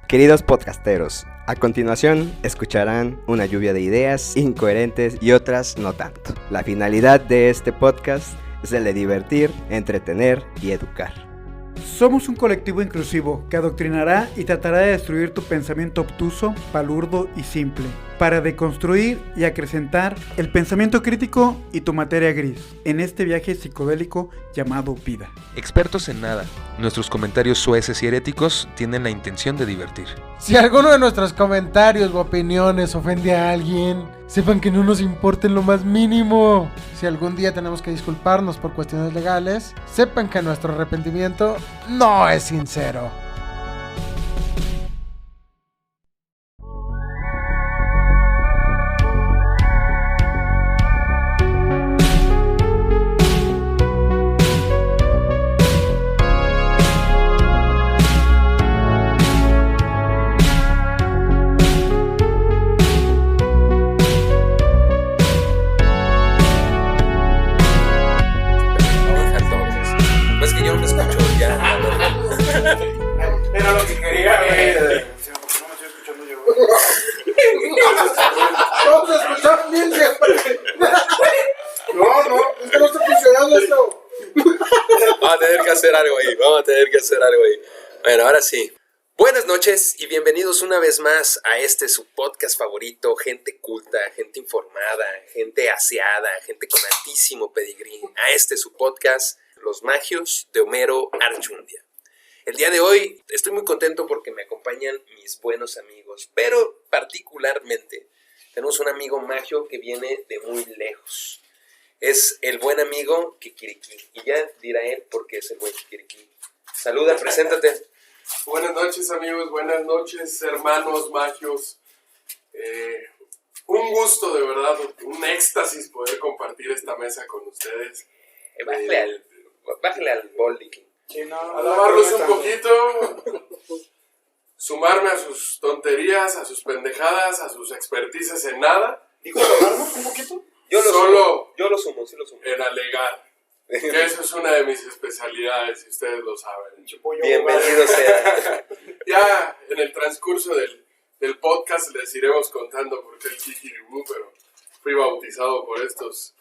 Queridos podcasteros, a continuación escucharán una lluvia de ideas incoherentes y otras no tanto. La finalidad de este podcast es el de divertir, entretener y educar. Somos un colectivo inclusivo que adoctrinará y tratará de destruir tu pensamiento obtuso, palurdo y simple, para deconstruir y acrecentar el pensamiento crítico y tu materia gris, en este viaje psicodélico llamado vida. Expertos en nada, nuestros comentarios sueces y heréticos tienen la intención de divertir. Si alguno de nuestros comentarios u opiniones ofende a alguien, sepan que no nos importa en lo más mínimo. Si algún día tenemos que disculparnos por cuestiones legales, sepan que nuestro arrepentimiento no es sincero. Era lo que quería, güey. Sí, porque no me estoy escuchando yo, güey. Todos escucharon bien, No, es que no está funcionando esto. Vamos a tener que hacer algo ahí. Bueno, ahora sí. Buenas noches y bienvenidos una vez más a este su podcast favorito. Gente culta, gente informada, gente aseada, gente con altísimo pedigrí. A este su podcast, Los Magios de Homero Archundia. El día de hoy estoy muy contento porque me acompañan mis buenos amigos, pero particularmente tenemos un amigo magio que viene de muy lejos. Es el buen amigo Kikiriki, y ya dirá él por qué es el buen Kikiriki. Saluda, preséntate. Buenas noches, amigos, buenas noches, hermanos magios. Un gusto, de verdad, un éxtasis poder compartir esta mesa con ustedes. Bájale al bowling. Sí, alabarlos un poquito, sumarme a sus tonterías, a sus pendejadas, a sus expertices en nada. ¿Dijo alabarnos un poquito? Yo lo sumo. En alegar. Que eso es una de mis especialidades, si ustedes lo saben. Bienvenido sea. Ya en el transcurso del podcast les iremos contando por qué el Kikiribú, pero fui bautizado por estos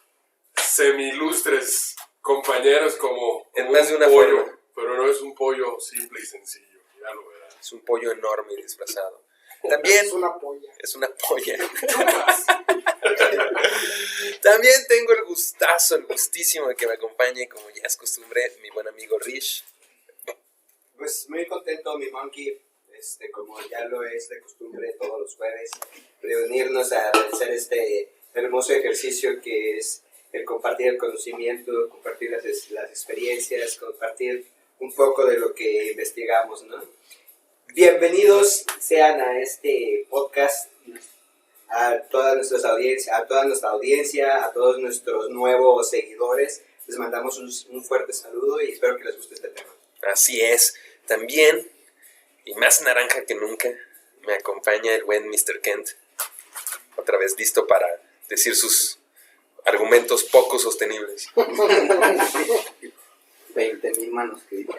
semi-ilustres compañeros como en más de una pollo, forma. Pero no es un pollo simple y sencillo, ya lo verás. Es un pollo enorme y disfrazado. También Es una polla. es una polla. También tengo el gustísimo de que me acompañe, como ya es costumbre, mi buen amigo Rish. Pues muy contento, mi monkey, como ya lo es de costumbre todos los jueves, reunirnos a hacer este hermoso ejercicio que es el compartir el conocimiento, compartir las experiencias, compartir un poco de lo que investigamos, ¿no? Bienvenidos sean a este podcast, a toda nuestra audiencia, a todos nuestros nuevos seguidores. Les mandamos un fuerte saludo y espero que les guste este tema. Así es. También, y más naranja que nunca, me acompaña el buen Mr. Kent. Otra vez listo para decir sus argumentos poco sostenibles. 20,000 manuscritos.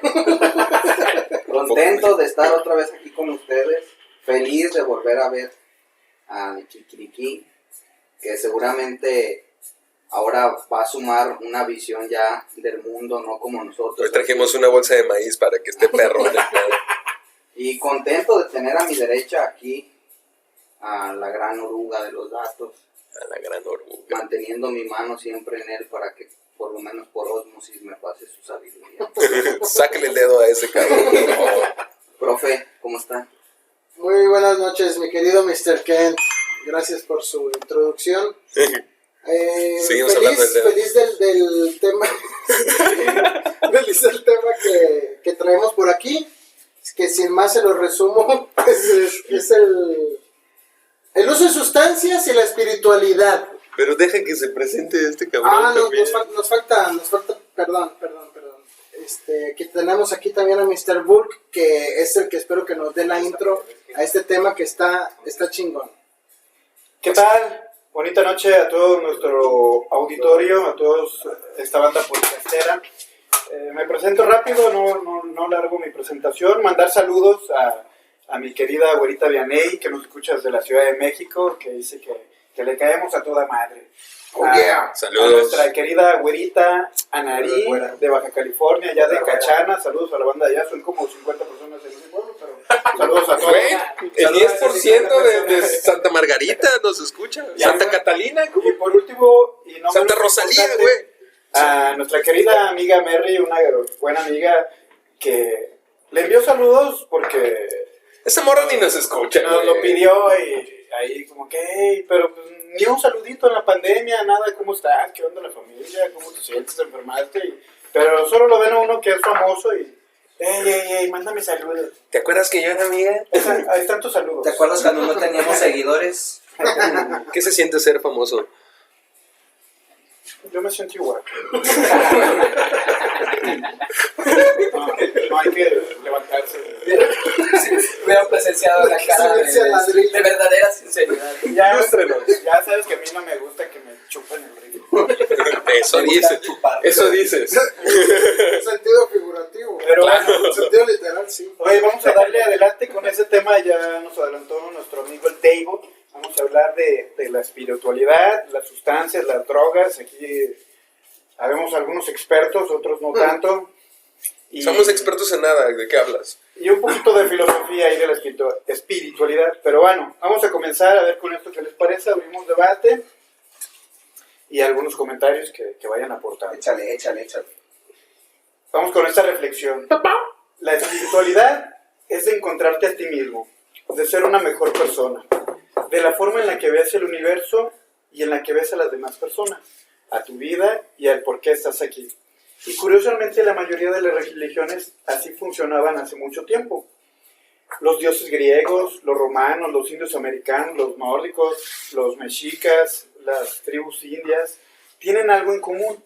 Contento de estar otra vez aquí con ustedes. Feliz de volver a ver a Kikiriki, que seguramente ahora va a sumar una visión ya del mundo, no como nosotros. Hoy trajimos una bolsa de maíz para que esté perro. Y contento de tener a mi derecha aquí a la gran oruga de los datos. A la gran oruga. Manteniendo mi mano siempre en él para que por lo menos por ósmosis me pase su sabiduría. Sáquele el dedo a ese cabrón. Profe, ¿cómo está? Muy buenas noches, mi querido Mr. Kent. Gracias por su introducción. Seguimos hablando del dedo. Feliz del tema. Feliz del tema que traemos por aquí. Que sin más se lo resumo, es el uso de sustancias y la espiritualidad. Pero deja que se presente este cabrón. Nos falta, perdón. Que tenemos aquí también a Mr. Burke, que es el que espero que nos dé la intro a este tema que está chingón. ¿Qué tal? Bonita noche a todo nuestro auditorio, a todos esta banda podcastera. Me presento rápido, no largo mi presentación. Mandar saludos a a mi querida güerita Vianey, que nos escucha desde la Ciudad de México, que dice que le caemos a toda madre. Saludos. A nuestra querida güerita Anarí, de Baja California, ya de Cachana. Saludos a la banda de allá, son como 50 personas en ese pueblo, pero saludos a todos. Güey, el 10% de Santa Margarita nos escucha. Santa Catalina, Y por último, y no Santa menos Rosalía, importante, güey. a nuestra querida amiga Merry, una buena amiga que le envió saludos porque Esa morra ni nos escucha. nos lo pidió y ahí como que, hey, pero pues, ni un saludito en la pandemia, nada, ¿cómo estás? ¿Qué onda la familia? ¿Cómo te sientes? ¿Te enfermaste? Pero solo lo ven a uno que es famoso y, hey, mándame saludos. ¿Te acuerdas que yo era amiga? Ahí están tus saludos. ¿Te acuerdas cuando no teníamos seguidores? ¿Qué se siente ser famoso? Yo me siento igual. No hay que levantarse. Hubiera presenciado la cara de verdadera sinceridad. Ya sabes que a mí no me gusta que me chupen el ritmo. Eso dices. Eso dices. En sentido figurativo. Pero Claro. bueno, En sentido literal, sí. oye, vamos a darle adelante con ese tema. Ya nos adelantó nuestro amigo el Dave. Vamos a hablar de la espiritualidad, las sustancias, las drogas. Aquí habemos algunos expertos, otros no tanto. Y, Somos expertos en nada. ¿De qué hablas? y un poquito de filosofía y de la espiritualidad. Pero bueno, vamos a comenzar a ver con esto que les parece. Abrimos debate y algunos comentarios que vayan aportando. Échale. Vamos con esta reflexión. La espiritualidad es de encontrarte a ti mismo, de ser una mejor persona, de la forma en la que ves el universo y en la que ves a las demás personas, a tu vida y al por qué estás aquí. Y curiosamente la mayoría de las religiones así funcionaban hace mucho tiempo. Los dioses griegos, los romanos, los indios americanos, los nórdicos, los mexicas, las tribus indias, tienen algo en común.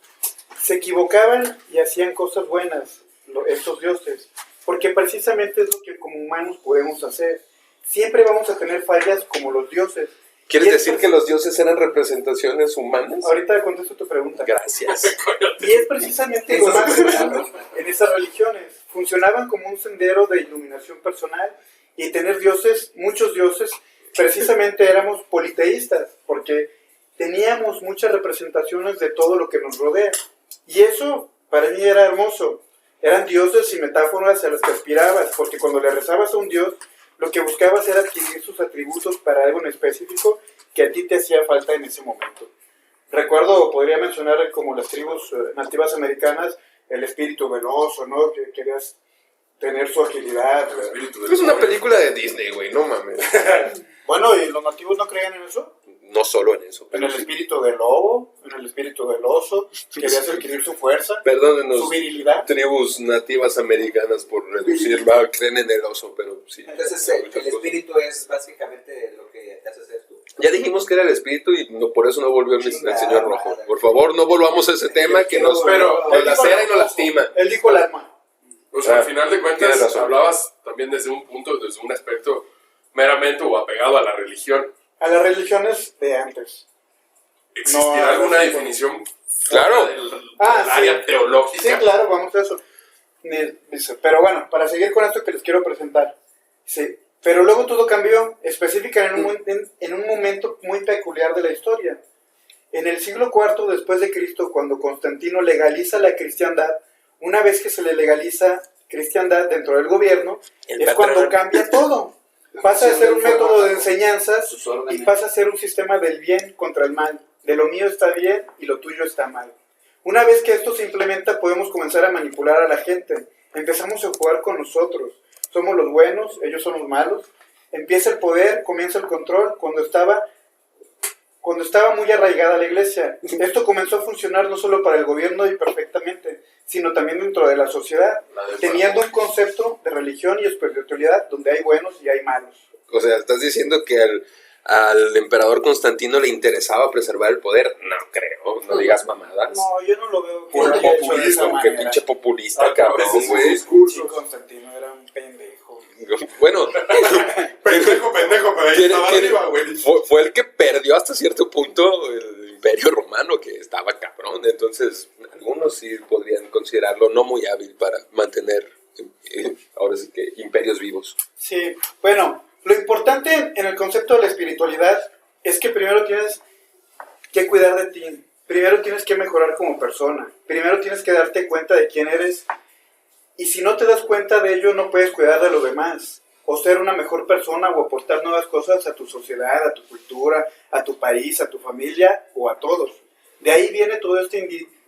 Se equivocaban y hacían cosas buenas, estos dioses, porque precisamente es lo que como humanos podemos hacer. Siempre vamos a tener fallas como los dioses. ¿Quieres Y decir esto- que los dioses eran representaciones humanas? Ahorita contesto tu pregunta. Gracias. Y es precisamente lo más curioso en esas religiones. Funcionaban como un sendero de iluminación personal y tener dioses, muchos dioses, precisamente éramos politeístas, porque teníamos muchas representaciones de todo lo que nos rodea. Y eso para mí era hermoso. Eran dioses y metáforas a las que aspirabas, porque cuando le rezabas a un dios, lo que buscabas era adquirir sus atributos para algo en específico que a ti te hacía falta en ese momento. Recuerdo, podría mencionar como las tribus nativas americanas, el espíritu veloz, ¿no? Que querías tener su agilidad. Es una película de Disney, güey, no mames. Bueno, ¿y los nativos no creían en eso? No solo en eso, En pero el sí. espíritu del lobo, en el espíritu del oso, querías adquirir su fuerza, Perdónenos, su virilidad. tribus nativas americanas por reducirlo, creen en el oso, pero sí. Entonces no, el muchas cosas. espíritu es básicamente lo que te hace ser tú. Ya dijimos que era el espíritu y no, por eso no volvió el señor Rojo. Por favor, no volvamos a ese tema que nos lacera y nos lastima. Él dijo el alma. O sea, Ah, al final de tienes cuentas, razón. hablabas también desde un punto, desde un aspecto meramente o apegado a la religión. A las religiones de antes. ¿Existirá No, alguna sí, definición Claro. del Ah, área sí. teológica? Sí, claro, vamos a eso. Dice, pero bueno, para seguir con esto que les quiero presentar. Sí, pero luego todo cambió, específica en un momento muy peculiar de la historia. En el siglo IV después de Cristo, cuando Constantino legaliza la cristiandad, una vez que se le legaliza cristiandad dentro del gobierno, es cuando cambia todo. Pasa de ser un método de enseñanzas y pasa a ser un sistema del bien contra el mal. De lo mío está bien y lo tuyo está mal. Una vez que esto se implementa, podemos comenzar a manipular a la gente. Empezamos a jugar con nosotros. Somos los buenos, ellos son los malos. Empieza el poder, comienza el control. Cuando estaba muy arraigada la iglesia, esto comenzó a funcionar no solo para el gobierno y perfectamente, sino también dentro de la sociedad, teniendo un concepto de religión y espiritualidad donde hay buenos y hay malos. O sea, ¿estás diciendo que al emperador Constantino le interesaba preservar el poder? No creo, no digas mamadas. No, yo no lo veo Por el haya hecho de populismo, esa Qué manera. pinche populista, Ah, cabrón, ese es su güey. discurso. Sí, Constantino era un pendejo. Bueno, Pendejo, pero ahí ¿quién- estaba quién- arriba, güey. fue el que perdió hasta cierto punto el imperio romano, que estaba cabrón. Entonces, algunos sí podrían considerarlo no muy hábil para mantener, ahora sí que, imperios vivos. Sí, Bueno, lo importante en el concepto de la espiritualidad es que primero tienes que cuidar de ti, primero tienes que mejorar como persona, primero tienes que darte cuenta de quién eres, y si no te das cuenta de ello no puedes cuidar de los demás, o ser una mejor persona o aportar nuevas cosas a tu sociedad, a tu cultura, a tu país, a tu familia o a todos. De ahí viene todo este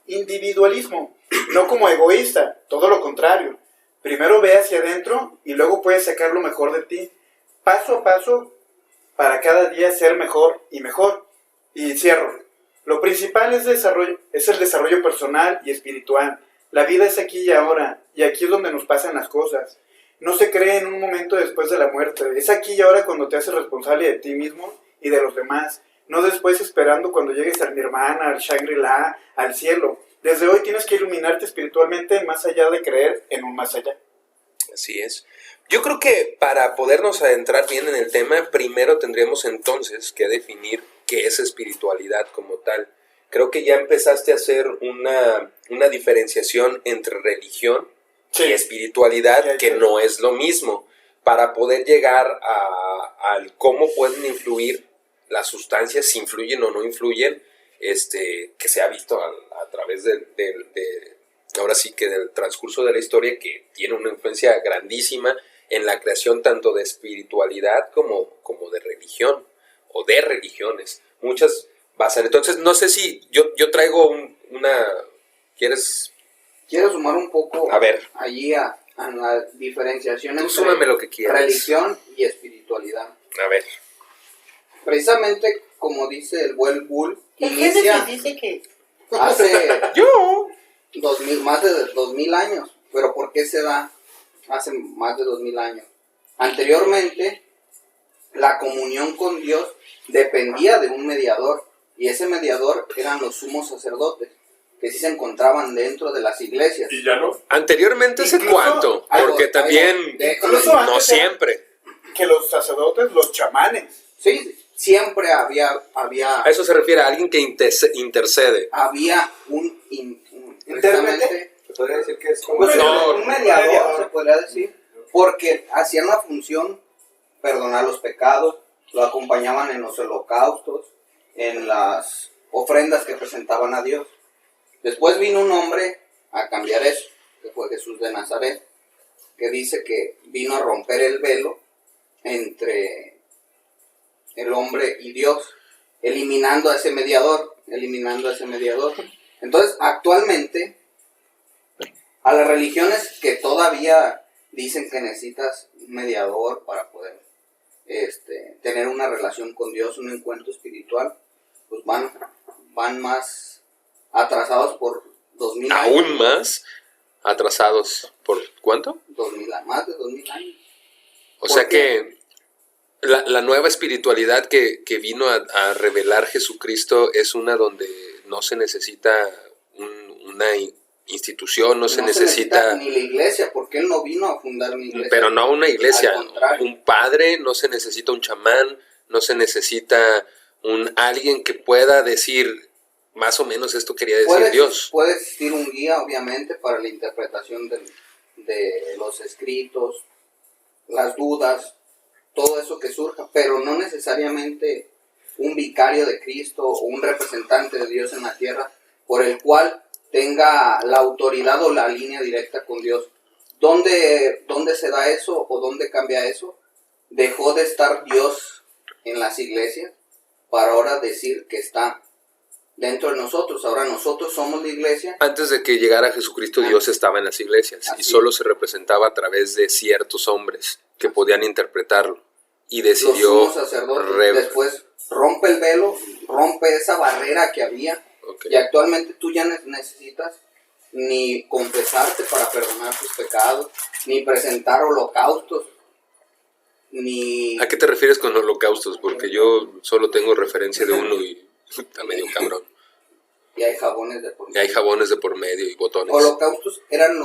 individualismo, no como egoísta, todo lo contrario. Primero ve hacia adentro y luego puedes sacar lo mejor de ti, paso a paso, para cada día ser mejor y mejor. Y cierro. Lo principal es el desarrollo personal y espiritual. La vida es aquí y ahora, y aquí es donde nos pasan las cosas. No se cree en un momento después de la muerte. Es aquí y ahora cuando te haces responsable de ti mismo y de los demás. No después esperando cuando llegues al Nirvana, al Shangri-La, al cielo. Desde hoy tienes que iluminarte espiritualmente más allá de creer en un más allá. Así es. Yo creo que para podernos adentrar bien en el tema, primero tendríamos entonces que definir qué es espiritualidad como tal. Creo que ya empezaste a hacer una diferenciación entre religión y espiritualidad, que no es lo mismo, para poder llegar al cómo pueden influir las sustancias, si influyen o no influyen, que se ha visto a través ahora sí que del transcurso de la historia, que tiene una influencia grandísima en la creación tanto de espiritualidad como de religión, o de religiones. Muchas basan. Entonces, no sé si yo traigo una... Quiero sumar un poco a ver, allí a la diferenciación tú súmame lo que quieras. Religión y espiritualidad. A ver. Precisamente como dice el buen Bull, ¿Qué inicia dice que? hace Yo. más de 2000 años. Pero ¿por qué se da hace más de 2000 años? Anteriormente, la comunión con Dios dependía de un mediador, y ese mediador eran los sumos sacerdotes, que sí se encontraban dentro de las iglesias. ¿Y ya no? Anteriormente, ¿hace Incluso- cuánto? Porque también Incluso no antes era- siempre. Que los sacerdotes, los chamanes. Sí, siempre había A eso se refiere a alguien que intercede. precisamente Se podría decir que es como... un mediador, se podría decir, porque hacían la función perdonar los pecados, lo acompañaban en los holocaustos, en las ofrendas que presentaban a Dios. Después vino un hombre a cambiar eso, que fue Jesús de Nazaret, que dice que vino a romper el velo entre el hombre y Dios, eliminando a ese mediador. Entonces, actualmente, a las religiones que todavía dicen que necesitas un mediador para poder tener una relación con Dios, un encuentro espiritual, pues van más atrasados por 2000 años. Aún más atrasados. ¿Por cuánto? Más de 2000 años. O sea que la nueva espiritualidad que vino a revelar Jesucristo es una donde no se necesita una institución, no se necesita ni la iglesia, porque él no vino a fundar una iglesia. Pero no una iglesia, Al contrario. un padre, no se necesita un chamán, no se necesita alguien que pueda decir más o menos esto quería decir Dios. Puede existir un guía, obviamente, para la interpretación de los escritos, las dudas, todo eso que surja, pero no necesariamente un vicario de Cristo o un representante de Dios en la tierra por el cual tenga la autoridad o la línea directa con Dios. ¿Dónde se da eso o dónde cambia eso? Dejó de estar Dios en las iglesias para ahora decir que está dentro de nosotros. Ahora nosotros somos la iglesia. Antes de que llegara Jesucristo, Dios estaba en las iglesias y solo se representaba a través de ciertos hombres que podían interpretarlo. Y decidió los sumos sacerdotes después rompe el velo, rompe esa barrera que había. Okay. Y actualmente tú ya necesitas ni confesarte para perdonar tus pecados, ni presentar holocaustos, ni... ¿A qué te refieres con holocaustos? Porque yo solo tengo referencia de uno y está medio cabrón. Y hay jabones de por medio. Y hay jabones de por medio y botones. Holocaustos eran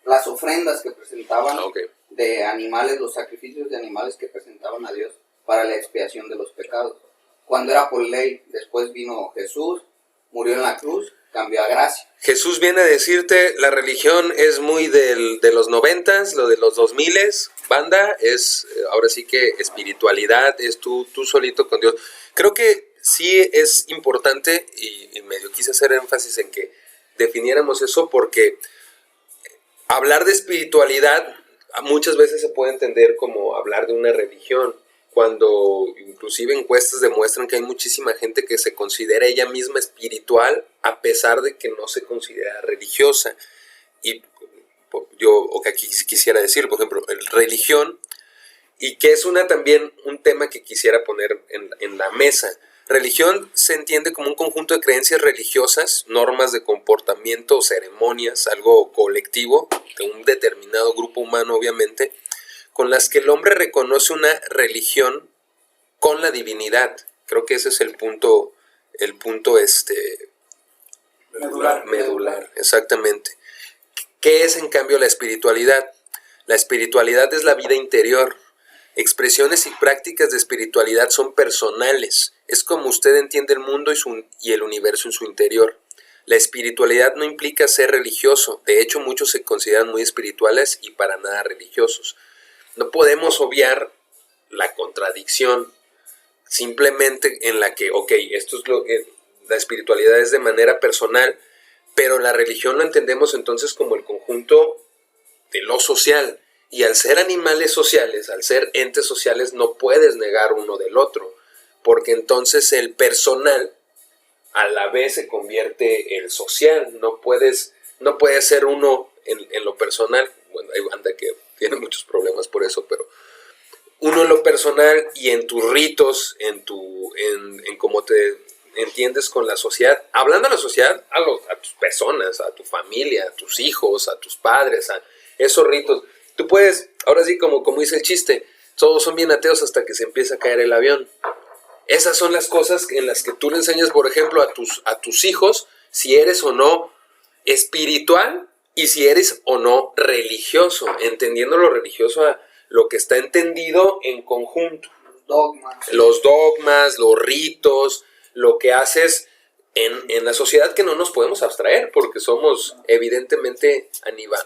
las ofrendas que presentaban Okay. de animales, los sacrificios de animales que presentaban a Dios para la expiación de los pecados. Cuando era por ley, después vino Jesús, murió en la cruz, cambió a gracia. Jesús viene a decirte, la religión es muy de los 90s, lo de los 2000s, banda, es ahora sí que espiritualidad, es tú solito con Dios. Creo que sí es importante y medio quise hacer énfasis en que definiéramos eso porque hablar de espiritualidad muchas veces se puede entender como hablar de una religión, cuando inclusive encuestas demuestran que hay muchísima gente que se considera ella misma espiritual a pesar de que no se considera religiosa. Y yo, o que aquí quisiera decir, por ejemplo, religión, y que es también un tema que quisiera poner en la mesa. Religión se entiende como un conjunto de creencias religiosas, normas de comportamiento o ceremonias, algo colectivo, de un determinado grupo humano obviamente, con las que el hombre reconoce una religión con la divinidad. Creo que ese es el punto medular, exactamente. ¿Qué es en cambio la espiritualidad? La espiritualidad es la vida interior. Expresiones y prácticas de espiritualidad son personales. Es como usted entiende el mundo y el universo en su interior. La espiritualidad no implica ser religioso. De hecho, muchos se consideran muy espirituales y para nada religiosos. No podemos obviar la contradicción simplemente en la que, esto es lo que la espiritualidad es de manera personal, pero la religión lo entendemos entonces como el conjunto de lo social. Y al ser animales sociales, al ser entes sociales, no puedes negar uno del otro, porque entonces el personal a la vez se convierte en social. No puedes ser uno en lo personal. Bueno, hay banda que tiene muchos problemas por eso, pero uno en lo personal y en tus ritos, en cómo te entiendes con la sociedad, hablando a la sociedad, a tus personas, a tu familia, a tus hijos, a tus padres, a esos ritos. Tú puedes, ahora sí, como dice el chiste, todos son bien ateos hasta que se empieza a caer el avión. Esas son las cosas en las que tú le enseñas, por ejemplo, a tus hijos si eres o no espiritual y si eres o no religioso, entendiendo lo religioso a lo que está entendido en conjunto. Los dogmas, los ritos, lo que haces en la sociedad, que no nos podemos abstraer porque somos evidentemente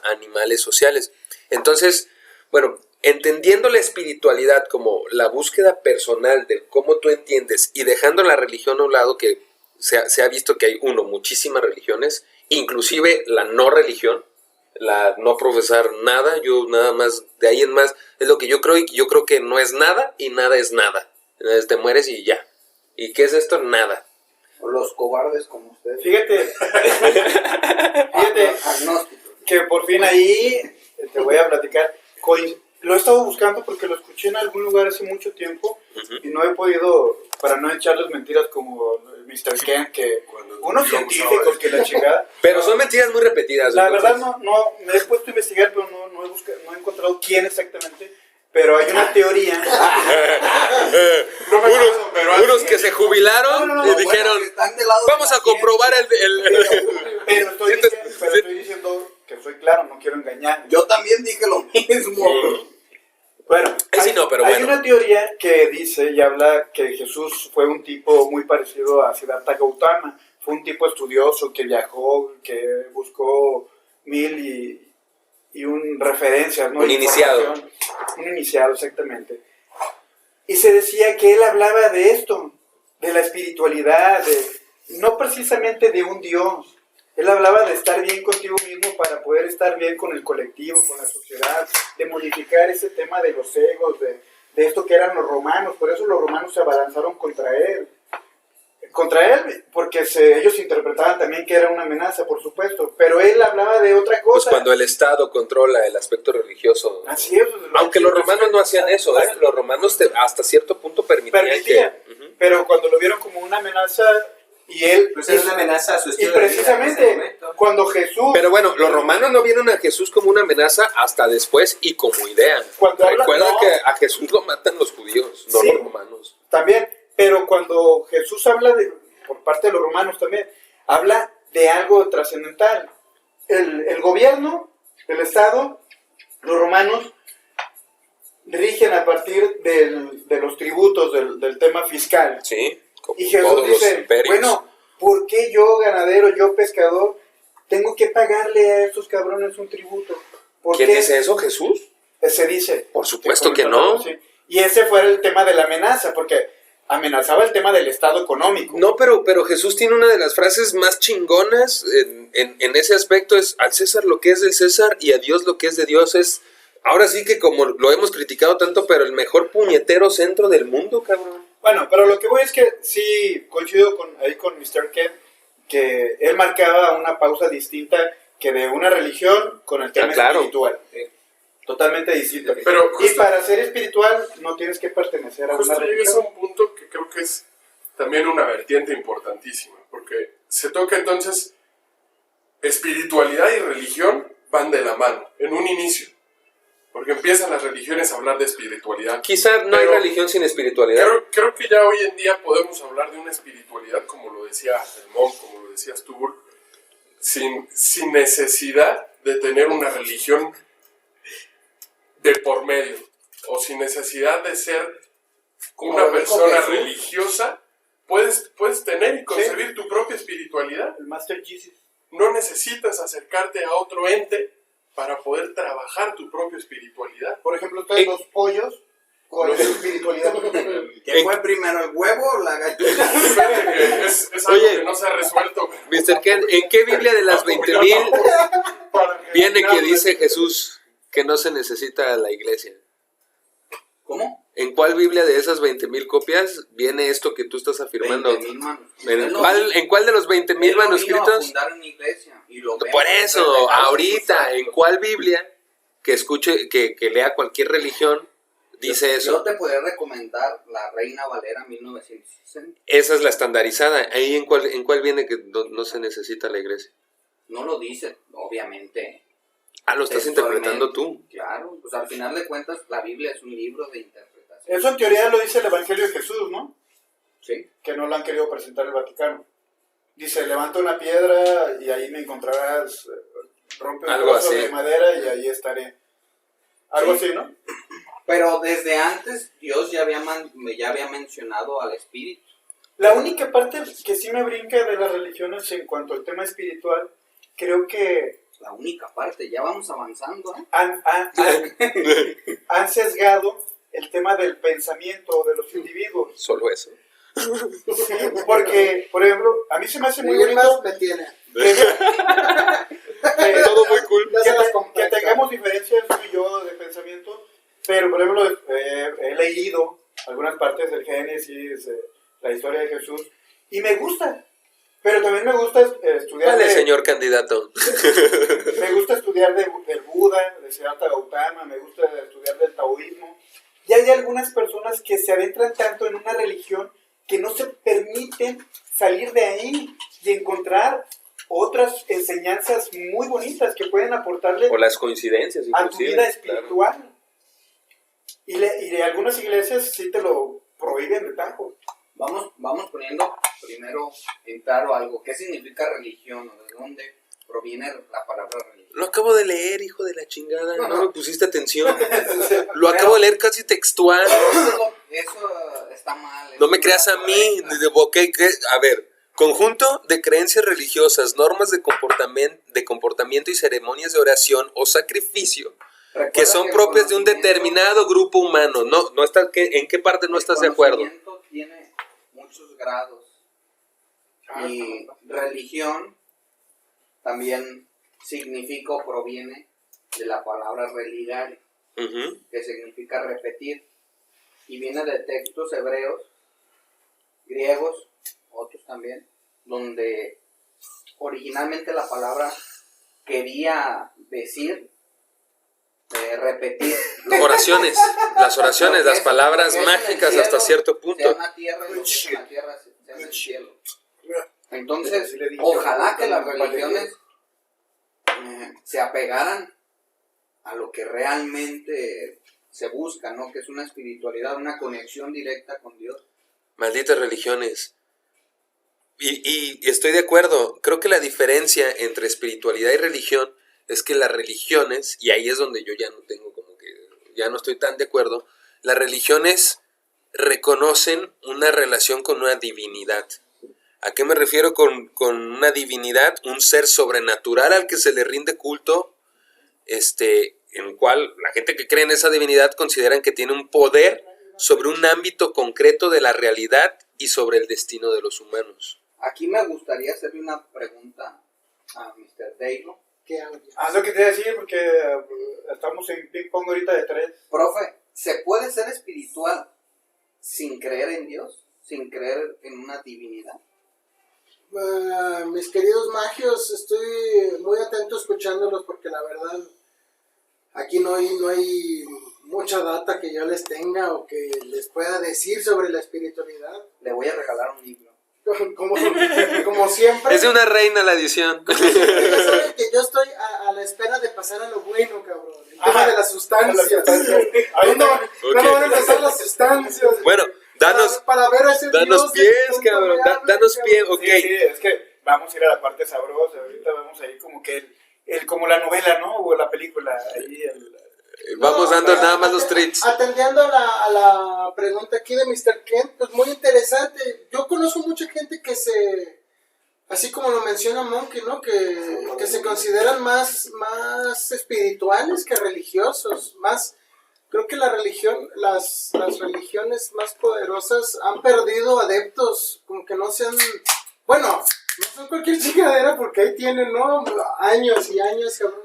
animales sociales. Entonces, bueno, entendiendo la espiritualidad como la búsqueda personal de cómo tú entiendes y dejando la religión a un lado, que se ha visto que hay muchísimas religiones, inclusive la no religión, la no profesar nada, yo nada más, de ahí en más, es lo que yo creo, y yo creo que no es nada y nada es nada. Te mueres y ya. ¿Y qué es esto? Nada. O los cobardes como ustedes. Fíjate Agnósticos. que por fin ahí te voy a platicar. Lo he estado buscando porque lo escuché en algún lugar hace mucho tiempo y no he podido, para no echarles mentiras como el Mr. Kent, que unos científicos que la chingada. Pero son mentiras muy repetidas. La entonces. verdad no me he puesto a investigar, pero no he encontrado quién exactamente. Pero hay una teoría. Unos que se jubilaron y dijeron, vamos a comprobar Pero estoy diciendo que soy claro, no quiero engañar. Yo también dije lo mismo. Bueno, hay una teoría que dice y habla que Jesús fue un tipo muy parecido a Siddhartha Gautama. Fue un tipo estudioso que viajó, que buscó mil y un referencias, ¿no? Un iniciado. Un iniciado, exactamente. Y se decía que él hablaba de esto, de la espiritualidad, no precisamente de un Dios. Él hablaba de estar bien contigo mismo para poder estar bien con el colectivo, con la sociedad, de modificar ese tema de los egos, de esto que eran los romanos. Por eso los romanos se abalanzaron contra él. Porque ellos interpretaban también que era una amenaza, por supuesto, pero él hablaba de otra cosa. Pues cuando el Estado controla el aspecto religioso. Así es. Aunque los romanos no hacían eso, ¿eh? Los romanos hasta cierto punto permitían que... Pero cuando lo vieron como una amenaza, y él... Pues era una amenaza a su estilo y precisamente, de vida en ese momento. cuando Jesús... Pero bueno, los romanos no vieron a Jesús como una amenaza hasta después y como idea. Recuerda que a Jesús lo matan los judíos, no los romanos. También, pero cuando Jesús habla por parte de los romanos también, habla de algo trascendental. El gobierno, el Estado, los romanos rigen a partir de los tributos, del tema fiscal. Sí, como y Jesús dice, bueno, ¿por qué yo, ganadero, yo, pescador, tengo que pagarle a estos cabrones un tributo? ¿Quién dice eso? ¿Jesús? Se dice. Por supuesto que no. Sí. Y ese fue el tema de la amenaza, porque amenazaba el tema del estado económico. No, pero Jesús tiene una de las frases más chingonas en ese aspecto, es al César lo que es del César y a Dios lo que es de Dios. Es, ahora sí que como lo hemos criticado tanto, pero el mejor puñetero centro del mundo, cabrón. Bueno, pero lo que voy es que sí coincido con Mr. Ken, que él marcaba una pausa distinta que de una religión con el tema espiritual. Totalmente distinto. Pero y para ser espiritual no tienes que pertenecer a una justo llegues a religión. un punto que creo que es también una vertiente importantísima, porque se toca entonces espiritualidad y religión van de la mano, en un inicio, porque empiezan las religiones a hablar de espiritualidad. Quizá no hay Pero religión sin espiritualidad. Creo que ya hoy en día podemos hablar de una espiritualidad, como lo decía Hermón, como lo decías tú, Bull, sin necesidad de tener una religión de por medio, o sin necesidad de ser una persona religiosa, puedes tener y concebir tu propia espiritualidad. El Master Jesus. No necesitas acercarte a otro ente para poder trabajar tu propia espiritualidad. Por ejemplo, ustedes los pollos con su espiritualidad. ¿Qué fue primero, el huevo o la gallina? Fíjate que es algo Oye, que no se ha resuelto. Mr. Ken, ¿en qué Biblia de las 20,000 viene que dice Jesús que no se necesita la iglesia? ¿Cómo? ¿En cuál Biblia de esas 20,000 copias viene esto que tú estás afirmando? 20,000 manuscritos. ¿En cuál de los 20,000 manuscritos? Fundar una iglesia y lo Por eso, ahorita, ¿en cuál Biblia que escuche, que lea cualquier religión, dice Yo eso? te podría recomendar la Reina Valera 1960. Esa es la estandarizada. Ahí en cuál viene que no se necesita la iglesia. No lo dice, obviamente. Ah, lo estás interpretando tú. Claro, pues al final de cuentas la Biblia es un libro de interpretación. Eso en teoría lo dice el Evangelio de Jesús, ¿no? Sí. Que no lo han querido presentar el Vaticano. Dice, levanta una piedra y ahí me encontrarás, rompe un Algo trozo así. de madera y ahí estaré. Algo Sí. así, ¿no? Pero desde antes Dios ya había mencionado al Espíritu. La única parte que sí me brinca de las religiones en cuanto al tema espiritual, creo que La única parte, ya vamos avanzando, ¿eh? han sesgado el tema del pensamiento de los individuos. Solo eso. Sí, porque, por ejemplo, a mí se me hace muy Miguel bonito más me tiene. Todo muy cool. que tengamos diferencias tú y yo de pensamiento, pero por ejemplo he leído algunas partes del Génesis, la historia de Jesús, y me gusta, pero también me gusta estudiar Vale, señor candidato. me gusta estudiar del Buda, de Siddhartha Gautama, me gusta estudiar del taoísmo, y hay algunas personas que se adentran tanto en una religión que no se permiten salir de ahí y encontrar otras enseñanzas muy bonitas que pueden aportarle O las coincidencias, a tu inclusive. vida espiritual. Y de algunas iglesias sí te lo prohíben de tajo. Vamos poniendo primero en claro algo. ¿Qué significa religión? ¿O de dónde proviene la palabra religión? Lo acabo de leer, hijo de la chingada. No me pusiste atención. Lo acabo de leer casi textual. Eso está mal. No me creas a mí. A ver, conjunto de creencias religiosas, normas de comportamiento y ceremonias de oración o sacrificio que son propias de un determinado grupo humano. No está, ¿en qué parte no estás de acuerdo? El conocimiento tiene muchos grados. Y religión también significa o proviene de la palabra religare, Ujú. que significa repetir, y viene de textos hebreos, griegos, otros también, donde originalmente la palabra quería decir repetir Oraciones, las oraciones, las palabras Lo que es en el mágicas cielo, hasta cierto sea punto. en la tierra, y lo que es en la tierra sea en el cielo. Entonces, ojalá que las religiones se apegaran a lo que realmente se busca, ¿no? Que es una espiritualidad, una conexión directa con Dios. Malditas religiones. Y estoy de acuerdo. Creo que la diferencia entre espiritualidad y religión es que las religiones, y ahí es donde yo ya no tengo como que, ya no estoy tan de acuerdo, las religiones reconocen una relación con una divinidad. ¿A qué me refiero con una divinidad? Un ser sobrenatural al que se le rinde culto, en el cual la gente que cree en esa divinidad consideran que tiene un poder sobre un ámbito concreto de la realidad y sobre el destino de los humanos. Aquí me gustaría hacerle una pregunta a Mr. Daylo. ¿Qué audio? Haz lo que te iba a decir porque estamos en ping pong ahorita de 3. Profe, ¿se puede ser espiritual sin creer en Dios? ¿Sin creer en una divinidad? Mis queridos magios, estoy muy atento escuchándolos porque la verdad aquí no hay mucha data que yo les tenga o que les pueda decir sobre la espiritualidad. Le voy a regalar un libro. Como siempre. Es de una reina la edición. Ya saben que yo estoy a la espera de pasar a lo bueno, cabrón. El tema de las sustancias. ¿Cuándo van a empezar las sustancias? Bueno, danos para ver a ese Danos Dios pies, que cabrón. tanto me habla, Danos cabrón. pie, ok. Sí, es que vamos a ir a la parte sabrosa. Ahorita vamos a ir como que como la novela, ¿no? O la película. Ahí Vamos No, dando nada más los treats. Atendiendo a la pregunta aquí de Mr. Kent, pues muy interesante. Yo conozco mucha gente que así como lo menciona Monkey, ¿no? Que se consideran más espirituales que religiosos. Creo que las religiones más poderosas han perdido adeptos, como que no sean, bueno, no son cualquier chingadera porque ahí tienen, ¿no? Años y años, cabrón.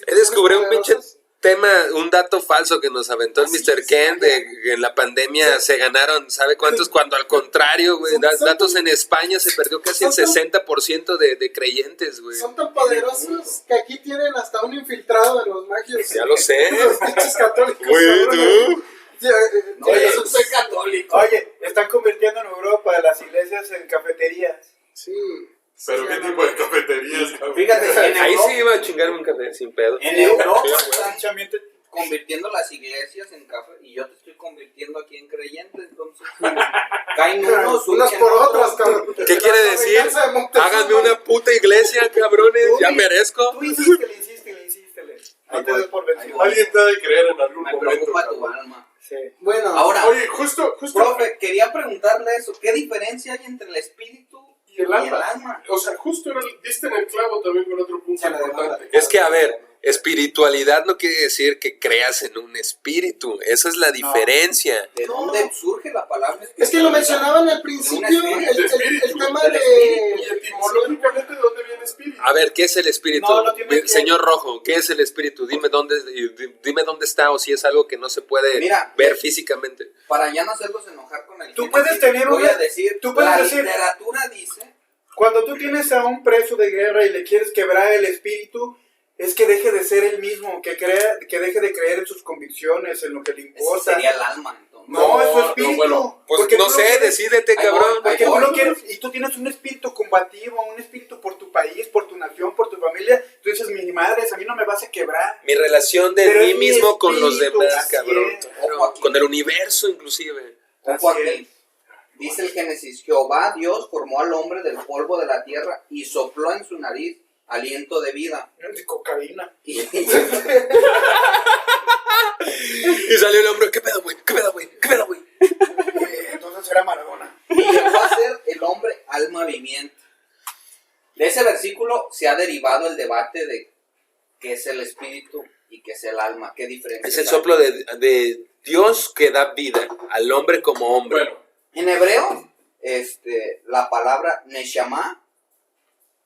Descubrí un pinche tema, un dato falso que nos aventó el Mr. Kent de que en la pandemia se ganaron, ¿sabe cuántos? Cuando al contrario, güey, datos en España se perdió casi el 60% de creyentes, güey. Son tan poderosos que aquí tienen hasta un infiltrado de los magios. Ya lo sé. Los pinches católicos. Güey, tú. Oye, yo soy católico. Oye, están convirtiendo en Europa las iglesias en cafeterías. Sí. ¿Pero qué tipo de cafeterías, cabrón? Fíjate, en Ahí Europa, sí iba a chingar un café sin pedo. en Europa Están están convirtiendo las iglesias en café y yo te estoy convirtiendo aquí en creyente, entonces caen unos por otras, cabrón. ¿Qué quiere decir? venganza de Moctezuma. Háganme una puta iglesia, cabrones, ya merezco. Tú insístele. Ahí te doy por vencido. Alguien te ha de creer en algún me momento. preocupa tu cabrón. alma. Sí. Bueno, Ahora, Oye, justo. profe, quería preguntarle eso, ¿qué diferencia hay entre el espíritu Y el alma. O sea, justo diste en el clavo también con otro punto importante. Es que, a ver, espiritualidad no quiere decir que creas en un espíritu. Esa es la diferencia. ¿De dónde surge la palabra? es que lo mencionaban al principio, el tema Y de... etimológicamente, ¿de dónde viene espíritu? A ver, ¿qué es el espíritu? No tienes que- Señor Rojo, ¿qué es el espíritu? Dime dónde está o si es algo que no se puede Mira, ver físicamente. Para ya no hacerlos enojar con el Tú Génesis, puedes tener voy una- a decir, tú puedes la decir- literatura dice, Cuando tú tienes a un preso de guerra y le quieres quebrar el espíritu, es que deje de ser el mismo, que deje de creer en sus convicciones, en lo que le ese importa. sería el alma, entonces. No, es su espíritu. bueno, Pues Porque no tú sé, quieres- decídete, Ahí cabrón. voy. Porque tú lo quieres, y tú tienes un espíritu combativo, un espíritu por tu país, por tu nación, por tu familia. Tú dices, mi madre, a mí no me vas a quebrar. Mi relación de Pero mí es mi mismo con los espíritu, demás, así cabrón. es. Claro, Ojo aquí. con el universo, inclusive. Ojo Así aquí. Dice el Génesis, Jehová Dios formó al hombre del polvo de la tierra y sopló en su nariz aliento de vida. De cocaína. Y, Y salió el hombre, ¿qué pedo, güey? ¿Qué pedo, güey? ¿Qué pedo, güey? Entonces era Maradona. y llegó a ser el hombre alma viviente. De ese versículo se ha derivado el debate de qué es el espíritu y qué es el alma, qué diferencia. Es el soplo de Dios que da vida al hombre como hombre. Bueno, En hebreo, la palabra neshama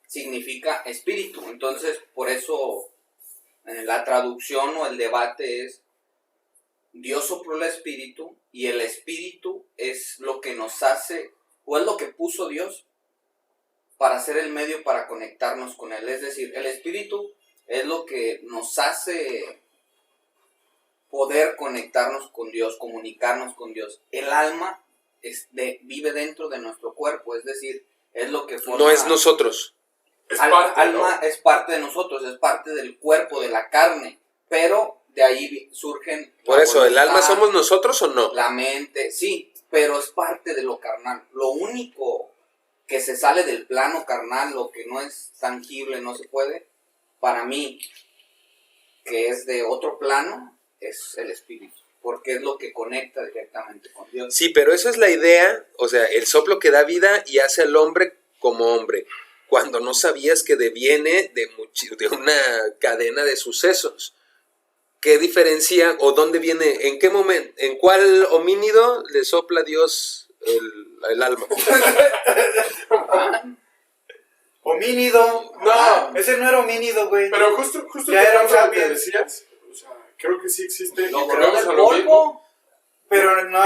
significa espíritu. Entonces, por eso la traducción o el debate es Dios sopló el espíritu y el espíritu es lo que nos hace, o es lo que puso Dios para ser el medio para conectarnos con Él. Es decir, el espíritu es lo que nos hace poder conectarnos con Dios, comunicarnos con Dios. El alma vive dentro de nuestro cuerpo, es decir, es lo que forma... No es nosotros. es parte, alma ¿no? es parte de nosotros, es parte del cuerpo, de la carne, pero de ahí surgen... Por la eso, ¿el alma voluntad, somos nosotros o no? la mente, sí, pero es parte de lo carnal. Lo único que se sale del plano carnal, lo que no es tangible, no se puede, para mí, que es de otro plano, es el espíritu, porque es lo que conecta directamente con Dios. Sí, pero esa es la idea, o sea, el soplo que da vida y hace al hombre como hombre, cuando no sabías que deviene de una cadena de sucesos. ¿qué diferencia o dónde viene, en qué momento, en cuál homínido le sopla Dios el alma? Homínido. No. Ese no era homínido, güey. Pero justo Ya era un lo que sapiens. decías, o sea, creo que sí existe. Lo y creó volvemos del a lo mismo. polvo. Pero no,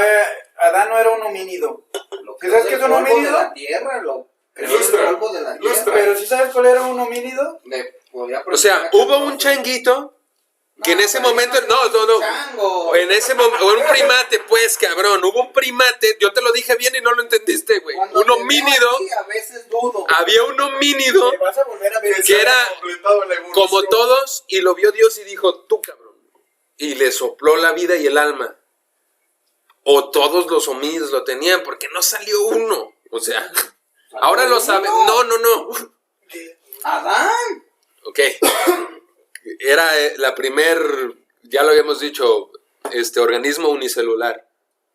Adán no era un homínido. Lo ¿Sabes creó qué es del un polvo de homínido? la tierra, lo creó Ilustra, del polvo de la tierra. ilustra. Pero si sabes cuál era un homínido. Le podía O sea, preguntar a hubo un Carlos. changuito que en No, ese pero momento, eso no es un no, chango. en ese momento, un primate, pues, cabrón, hubo un primate, yo te lo dije bien y no lo entendiste, güey, Cuando un te veo homínido, aquí, a veces dudo. había un homínido Te vas a volver a ver. que era Completado la evolución. como todos y lo vio Dios y dijo, tú, cabrón, y le sopló la vida y el alma, o todos los homínidos lo tenían, porque no salió uno, o sea, ahora lo saben, no, Adán. ok, era la primer, ya lo habíamos dicho, organismo unicelular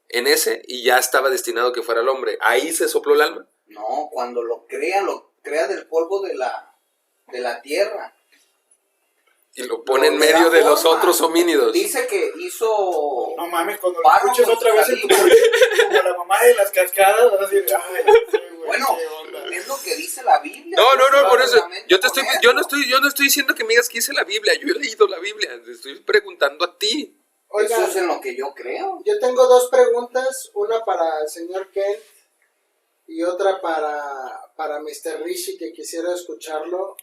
en ese y ya estaba destinado que fuera el hombre. Ahí se sopló el alma. No, cuando lo crea del polvo de la tierra. Y lo pone en Lo le medio da de los forma. otros homínidos. Dice que hizo... No mames, cuando lo Páramo escuches otra vez en tu saliva. como la mamá de las cascadas, vas a decir, ay, sí, güey, Bueno, qué onda. es lo que dice la Biblia. No, por eso. Solamente Yo con no estoy diciendo que me digas que dice la Biblia. Yo he leído la Biblia. Te estoy preguntando a ti. Eso es en lo que yo creo. Yo tengo dos preguntas, una para el señor Kent y otra para Mr. Rishi, que quisiera escucharlo.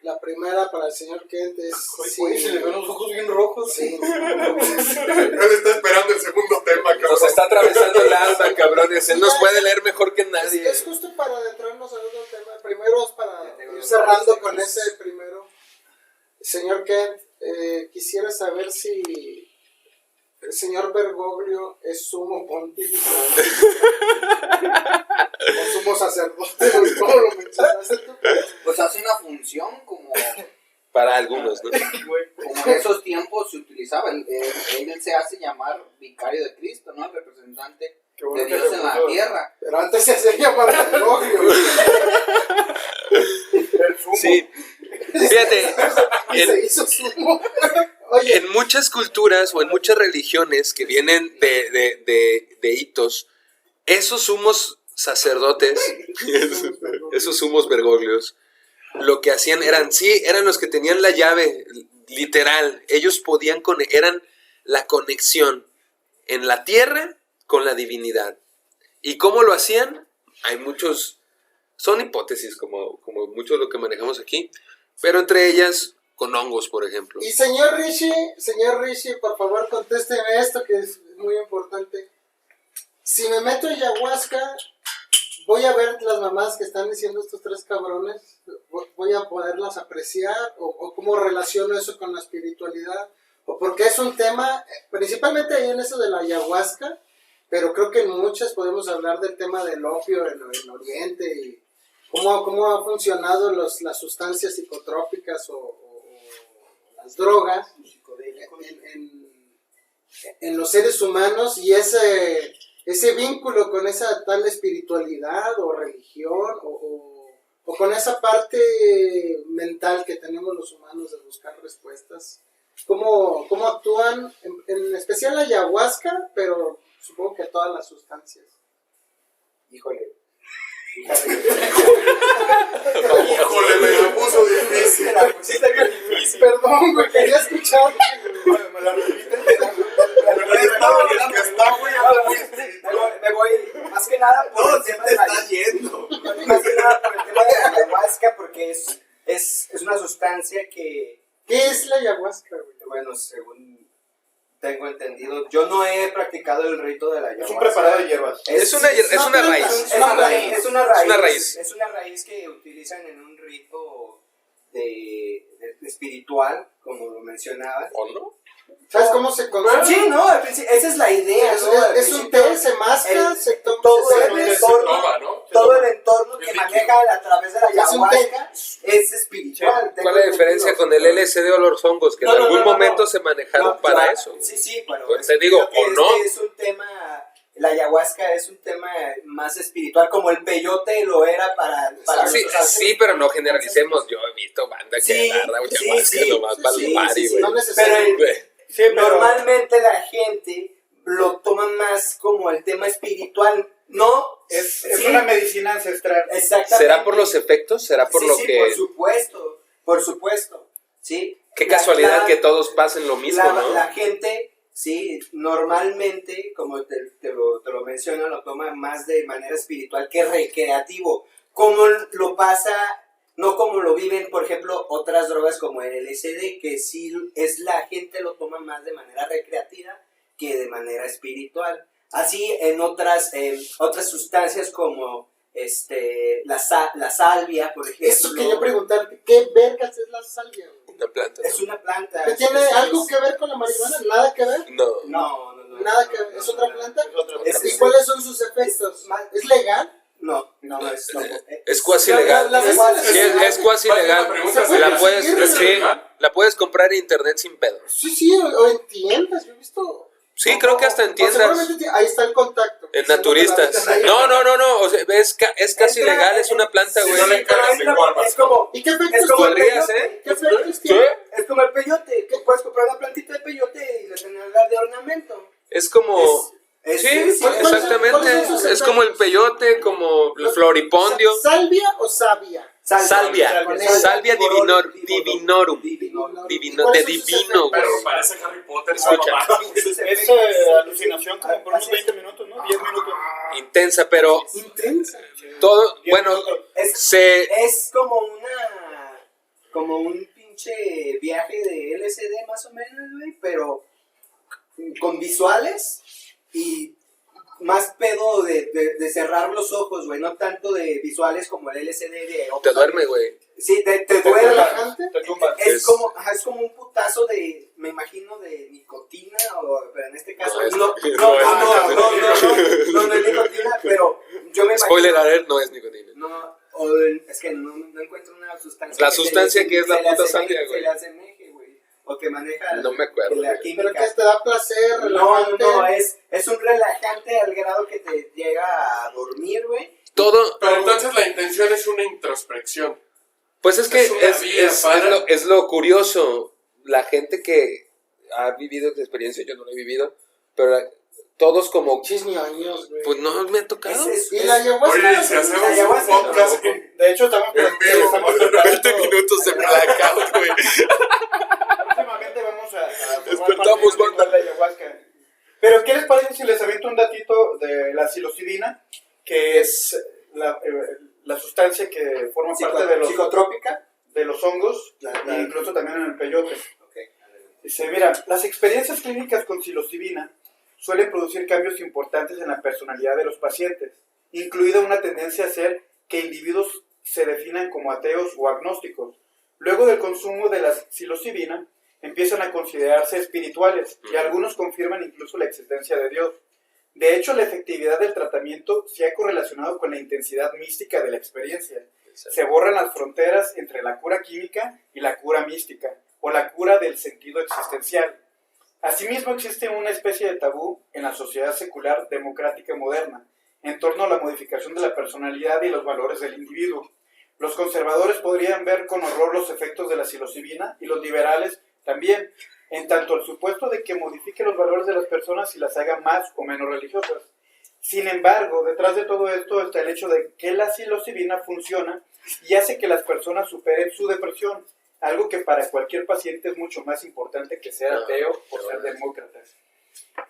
La primera para el señor Kent es... Güey, se le ven los ojos bien rojos. Sí. Él está esperando el segundo tema, cabrón. Nos está atravesando el alma, cabrones. Él nos puede leer mejor que Es, nadie. es justo para adentrarnos al otro tema. Primero es para ir cerrando con ese primero. Señor Kent, quisiera saber si el señor Bergoglio es sumo pontífice o sumo sacerdote, ¿cómo lo mencionaste tú? Pues hace una función como Para algunos, ¿no? en esos tiempos se utilizaba. Él se hace llamar vicario de Cristo, ¿no? El representante Qué bueno de que Dios se en la puso. tierra. Pero antes se hacía llamar Bergoglio. El sumo. Sí. Fíjate, Y se hizo sumo. Oye, en muchas culturas o en muchas religiones que vienen de hitos, esos sumos sacerdotes, esos sumos bergoglios, lo que hacían eran los que tenían la llave, literal. Ellos podían, eran la conexión en la tierra con la divinidad. ¿Y cómo lo hacían? Hay muchos, son hipótesis como mucho de lo que manejamos aquí, pero entre ellas con hongos, por ejemplo. y señor Rishi, por favor contésteme esto que es muy importante. Si me meto en ayahuasca, voy a ver las mamás que están diciendo estos tres cabrones, voy a poderlas apreciar, o cómo relaciono eso con la espiritualidad, o porque es un tema, principalmente ahí en eso de la ayahuasca, pero creo que en muchas podemos hablar del tema del opio en Oriente y cómo ha funcionado las sustancias psicotrópicas o las drogas en los seres humanos y ese vínculo con esa tal espiritualidad o religión o con esa parte mental que tenemos los humanos de buscar respuestas. ¿Cómo actúan, en especial la ayahuasca, pero supongo que todas las sustancias? Híjole. Híjole, me la puso difícil. Perdón, güey, quería escuchar. ¿Me la repites? Me voy más que nada por el tema de la yendo. más que nada por el tema de la ayahuasca, porque es una sustancia que, ¿Qué es la ayahuasca, güey? bueno, según tengo entendido, yo no he practicado el rito de la ayahuasca. Es un preparado de hierbas. Es una raíz. Es una raíz. Es una raíz. Es una raíz que utilizan en un rito de espiritual, como lo mencionabas. ¿O no? ¿Sabes cómo se consume? Sí, no, al principio, esa es la idea, ¿no? Al Es un principio, té, se masca, el- se toma, todo se el sirve. entorno, toma, ¿no? todo el entorno que Es maneja a través de la Es un té. ayahuasca es espiritual. ¿Cuál es la diferencia con el LSD o los hongos? Que en algún momento se manejaron No, para claro, eso. Sí, pero Pues te digo, creo que ¿o no? es un tema, la ayahuasca es un tema más espiritual, como el peyote lo era para Sí, nosotros. sí, pero no generalicemos. Yo he visto banda que Sí, agarra sí, ayahuasca sí, nomás para el sí, party, sí, güey. No Pero necesariamente. Güey. Sí, pero normalmente la gente lo toma más como el tema espiritual. No, es sí, una medicina ancestral. exactamente. ¿Será por los efectos? ¿Será por Sí, lo sí, que...? por supuesto, ¿sí? Qué casualidad La- que todos pasen lo mismo, ¿no? La gente, sí, normalmente, como te lo menciono, lo toma más de manera espiritual que recreativo. Como lo pasa, no como lo viven, por ejemplo, otras drogas como el LSD, que sí es la gente lo toma más de manera recreativa que de manera espiritual. Así en otras sustancias como la salvia, por ejemplo. Eso quería preguntarte, ¿qué vergas es la salvia, güey? Una planta. Es una planta. ¿Tiene algo que ver con la marihuana? ¿Nada que ver? No. No. ¿Nada que ver? ¿Es otra planta? Es- ¿Y cuáles son sus efectos? ¿Es legal? No, Es cuasi legal. La- la- Sí, es cuasi legal. pregunta, ¿se La puede puedes, conseguir? sí, la puedes comprar en internet sin pedo. Sí, o en tiendas, yo he visto. Sí, creo que hasta en O tiendas. seguramente ahí está el contacto. En naturistas. No. O sea, es casi Entra- legal, es una planta, Sí, güey. no le encargas en Walmart. Es como, ¿Y qué efectos es como el tiene? Podrías, peyote. ¿eh? ¿Qué efectos ¿Qué? tiene? Es como el peyote, que puedes comprar una plantita de peyote y le tenerla de ornamento. Es como... Sí, exactamente. son sus Es como el efectos? peyote, como el floripondio. ¿Salvia o savia? Salvia. Con Salvia divinorum. Divinorum. Divino, de divino, güey. Pero parece Harry Potter. Escucha. Es alucinación como por unos 20 minutos, ¿no? 10 minutos. Intensa, pero Intensa. todo, bueno, se... Es como un pinche viaje de LSD más o menos, güey, pero con visuales y más pedo de cerrar los ojos, güey, no tanto de visuales como el LSD de... Te duerme, güey. Sí, te duele. relajante? Te tumba. Es como un putazo de, me imagino, de nicotina, pero en este caso No, no es nicotina, pero yo me imagino... Spoiler alert, no es nicotina. No, es que no encuentro una sustancia. La sustancia que es la se le puta asemeje- salvia, güey. Se le asemeje, güey. O que maneja No me acuerdo, la güey. química. ¿Pero qué te da placer, No, relajante? es un relajante al grado que te llega a dormir, güey. Todo, Pero entonces la intención es una introspección. pues es que Es una vía para- es lo curioso. La gente que ha vivido esta experiencia, yo no la he vivido, pero todos como... Chisñoños, güey. Pues no me ha tocado. ¿Y la ayahuasca? Oye, si hacemos un ayahuasca, podcast De hecho, estamos en vivo, 20 minutos de blackout, güey. Próximamente vamos a Despertamos, formar banda. parte de la ayahuasca. Pero, ¿qué les parece si les aviento un datito de la psilocibina? Que es la sustancia que forma parte de los, psicotrópica. de los hongos, e incluso también en el peyote. Dice, mira, las experiencias clínicas con psilocibina suelen producir cambios importantes en la personalidad de los pacientes, incluida una tendencia a hacer que individuos se definan como ateos o agnósticos. Luego del consumo de la psilocibina, empiezan a considerarse espirituales y algunos confirman incluso la existencia de Dios. De hecho, la efectividad del tratamiento se ha correlacionado con la intensidad mística de la experiencia. Se borran las fronteras entre la cura química y la cura mística, o la cura del sentido existencial. Asimismo, existe una especie de tabú en la sociedad secular democrática moderna, en torno a la modificación de la personalidad y los valores del individuo. Los conservadores podrían ver con horror los efectos de la psilocibina y los liberales también, en tanto el supuesto de que modifique los valores de las personas y las haga más o menos religiosas. Sin embargo, detrás de todo esto está el hecho de que la psilocibina funciona y hace que las personas superen su depresión, algo que para cualquier paciente es mucho más importante que ser ateo o ser demócrata.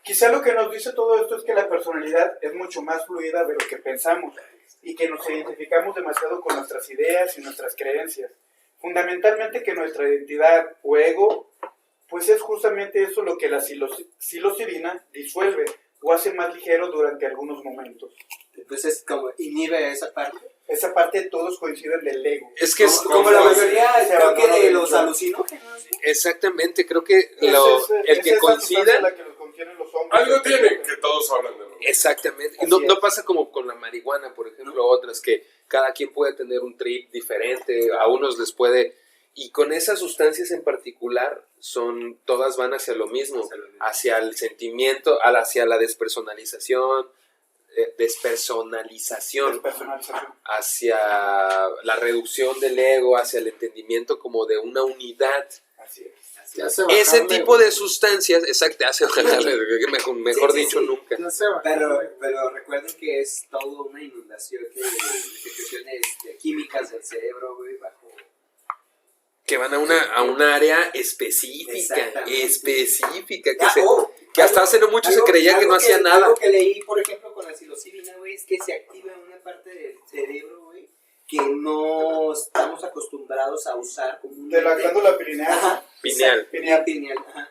Quizá lo que nos dice todo esto es que la personalidad es mucho más fluida de lo que pensamos y que nos identificamos demasiado con nuestras ideas y nuestras creencias. Fundamentalmente que nuestra identidad o ego, pues es justamente eso lo que la psilocibina disuelve o hace más ligero durante algunos momentos. Entonces, como inhibe esa parte. Esa parte todos coinciden del ego. Es que es Como la mayoría, se creo que abandona de del los yo. alucinógenos. exactamente, creo que el Es que esa sustancia coincida, la que los contienen los hombres. Algo tiene que todos hablan de lo mismo. exactamente. Así No, es. no pasa como con la marihuana, por ejemplo, otras que cada quien puede tener un trip diferente, a unos les puede... Y con esas sustancias en particular, todas van hacia lo mismo, hacia el sentimiento, hacia la despersonalización, Despersonalización. hacia la reducción del ego, hacia el entendimiento como de una unidad. Así es. Te hace Ese bajarle, tipo güey. de sustancias, exacto, te hace bajarle, mejor Sí, sí, dicho, sí. nunca. Te hace bajarle. Pero recuerden que es todo una inundación de secreciones químicas del cerebro, güey, bajo... Que van a una área específica, Exactamente. que hasta hace no mucho se creía que no hacía nada. Algo que leí, por ejemplo, con la psilocibina, güey, es que se activa una parte del cerebro, güey, que no estamos acostumbrados a usar comúnmente. De la glándula pineal. Ajá. Pineal. Pineal, ajá.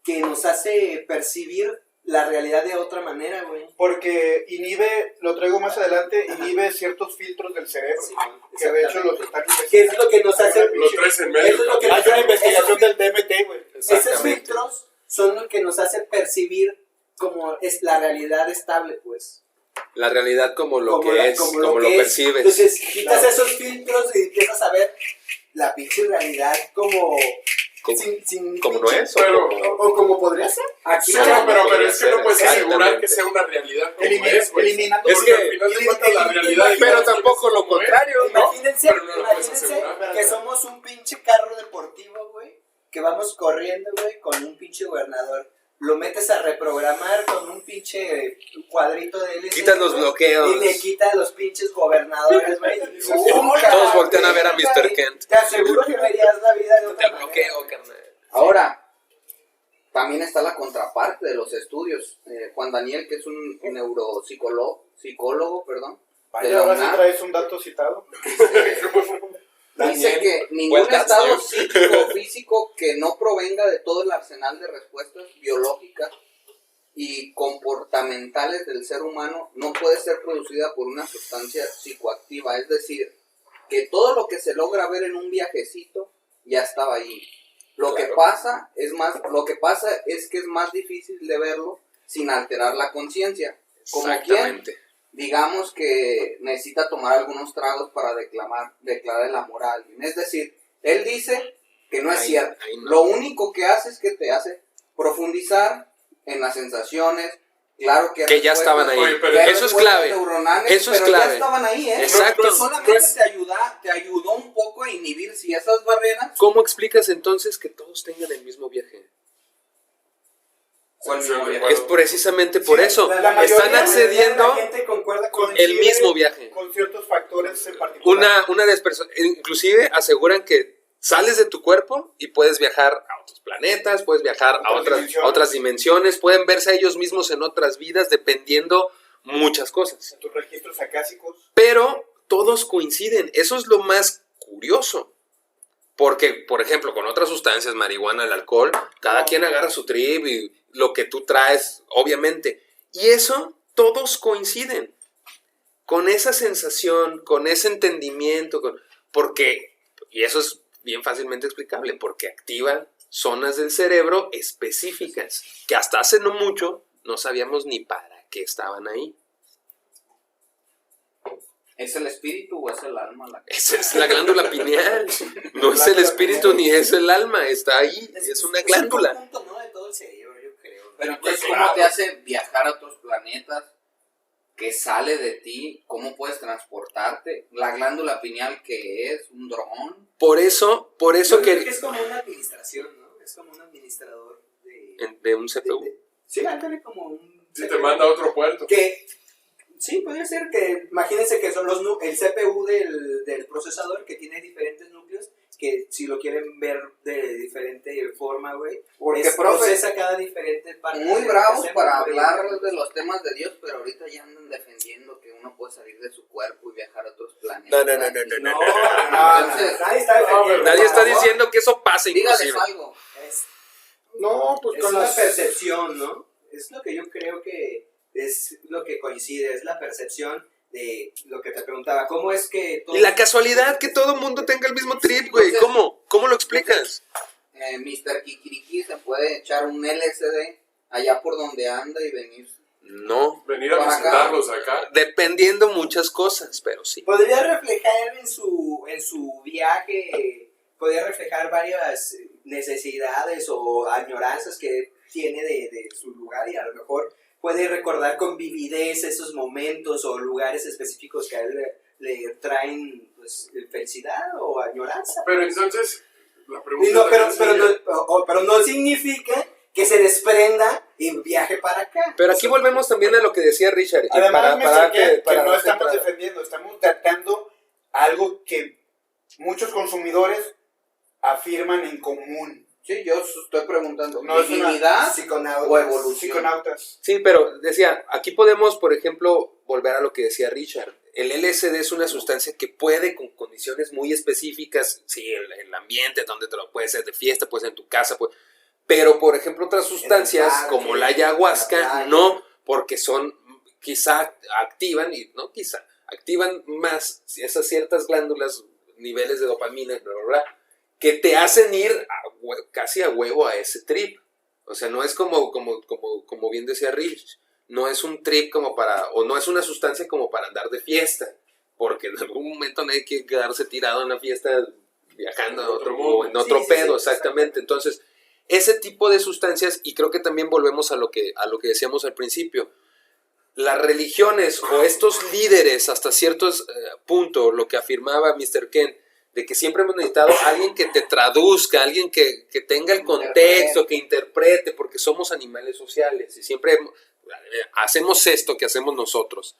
Que nos hace percibir la realidad de otra manera, güey. Porque inhibe, lo traigo más adelante, inhibe ciertos filtros del cerebro. Sí, que de hecho los están ¿Qué es lo que nos hace? Lo traes en medio. Eso es lo que Hay nos una hace- investigación esos- del DMT, güey. Esos Exactamente. filtros son lo que nos hace percibir como es la realidad estable, pues. La realidad como lo Como que la- es, como como lo que es. percibes. Entonces quitas Claro. esos filtros y empiezas a ver la pinche realidad como Como- sin como no pinche- es, Pero- o como podría ser. Aquí Sí, no, pero es que no puedes asegurar Exactamente. que sea una realidad como Elimina- es, güey. eliminando- Es que Es que- al final de cuentas la realidad... Pero tampoco lo contrario, ¿no? Imagínense, Pero no lo puedes imagínense asegurar. que somos un pinche carro deportivo, güey, que vamos corriendo, güey, con un pinche gobernador. Lo metes a reprogramar con un pinche cuadrito de LCD. Quitas los güey, bloqueos. Y le quitas los pinches gobernadores, güey. y Todos voltean a ver a Mr. Kent. Te aseguro que verías la vida de Te otra manera. bloqueo, carnal. Ahora, también está la contraparte de los estudios. Juan Daniel, que es un psicólogo, perdón, de Vaya, la ahora sí UNAM, traes un dato citado. dice que ningún Well, that's estado new. psíquico o físico que no provenga de todo el arsenal de respuestas biológicas y comportamentales del ser humano no puede ser producida por una sustancia psicoactiva. Es decir, que todo lo que se logra ver en un viajecito ya estaba ahí. Lo que pasa es que es más difícil de verlo sin alterar la conciencia. Como quien, Exactamente. digamos que necesita tomar algunos tragos para declarar el amor a alguien. Es decir, él dice que no es Ahí- cierto. ahí no. Lo único que hace es que te hace profundizar en las sensaciones. Claro que Que ya estaban ahí. Oye, pero que hay eso es respuestas clave. neuronales, Eso es pero ya clave. estaban ahí, ¿eh? Exacto. Pero solamente No es- te ayudó un poco a inhibir si esas barreras. ¿Cómo explicas entonces que todos tengan el mismo viaje? ¿Cuál Sí, mismo de viaje? acuerdo. Es precisamente por eso. la mayoría Están de accediendo La gente concuerda con el mismo viaje. Con ciertos factores en particular. Una de las personas, inclusive aseguran que sales de tu cuerpo y puedes viajar a otros planetas, puedes viajar a otras dimensiones, pueden verse a ellos mismos en otras vidas dependiendo muchas cosas. En tus registros acásicos. Pero todos coinciden, eso es lo más curioso. Porque, por ejemplo, con otras sustancias, marihuana, el alcohol, cada quien agarra su trip y lo que tú traes, obviamente. Y eso, todos coinciden. Con esa sensación, con ese entendimiento, porque, y eso es bien fácilmente explicable, porque activan zonas del cerebro específicas, que hasta hace no mucho no sabíamos ni para qué estaban ahí. ¿Es el espíritu o es el alma? Esa es la glándula pineal. No es el espíritu ni es el alma, está ahí, es una glándula. un conjunto, ¿no? De todo el cerebro, yo creo. Pero entonces, Pues, ¿cómo claro. te hace viajar a otros planetas? ¿Qué sale de ti? ¿Cómo puedes transportarte? ¿La glándula pineal qué es? ¿Un dron? Por eso Yo creo que que es como una administración, ¿no? Es como un administrador de... de un CPU. Sí, ándale como un... Si te manda a otro puerto. Que... Sí, podría ser que... Imagínense que son el CPU del procesador que tiene diferentes núcleos que si lo quieren ver de diferente forma, güey, Porque, profe, procesa cada diferente parte. muy de bravos lo que para hacemos, güey. hablar de los temas de Dios, pero ahorita ya andan defendiendo que uno puede salir de su cuerpo y viajar a otros planetas. No, Entonces, nadie está defendiendo. Nadie está por favor. diciendo que eso pase dígales inclusive. algo. No, pues Es con una las... percepción, ¿no? Es lo que yo creo que es lo que coincide, es la percepción de lo que te preguntaba. ¿Cómo es que todo... Y la casualidad que todo mundo tenga el mismo trip, güey. ¿Cómo lo explicas? Mr. Kikiriki se puede echar un LSD allá por donde anda y venir. No, Venir a Para acá. visitarlos acá. dependiendo muchas cosas, pero sí. Podría reflejar en su viaje, podría reflejar varias necesidades o añoranzas que tiene de su lugar y a lo mejor puede recordar con vividez esos momentos o lugares específicos que a él le traen pues, felicidad o añoranza. Pero entonces, La pregunta Y no, pero, es pero no significa que se desprenda y viaje para acá. Pero aquí volvemos también a lo que decía Richard. y Además, Mr. Ken, que no darte estamos entrada. defendiendo, estamos tratando algo que muchos consumidores afirman en común. Sí, yo estoy preguntando, No es una ¿divinidad Psiconautas. o evolución? Psiconautas. Sí, pero decía, aquí podemos, por ejemplo, volver a lo que decía Richard. El LSD es una sustancia que puede, con condiciones muy específicas, sí, el ambiente, donde te lo puede ser de fiesta, puede ser en tu casa, pero, por ejemplo, otras sustancias, parque, como la en la ayahuasca, playa. no, porque son, quizá activan, y no quizá, activan más esas ciertas glándulas, niveles de dopamina, bla, bla, bla, que te hacen ir casi a huevo a ese trip. O sea, no es como bien decía Rich, no es un trip como para, o no es una sustancia como para andar de fiesta, porque en algún momento nadie quiere quedarse tirado en una fiesta viajando a otro mundo, o en otro pedo, exactamente. Entonces, ese tipo de sustancias, y creo que también volvemos a lo que decíamos al principio, las religiones o estos líderes hasta cierto punto, lo que afirmaba Mr. Ken, de que siempre hemos necesitado a alguien que te traduzca, alguien que tenga el contexto, que interprete, porque somos animales sociales y siempre hacemos esto que hacemos nosotros,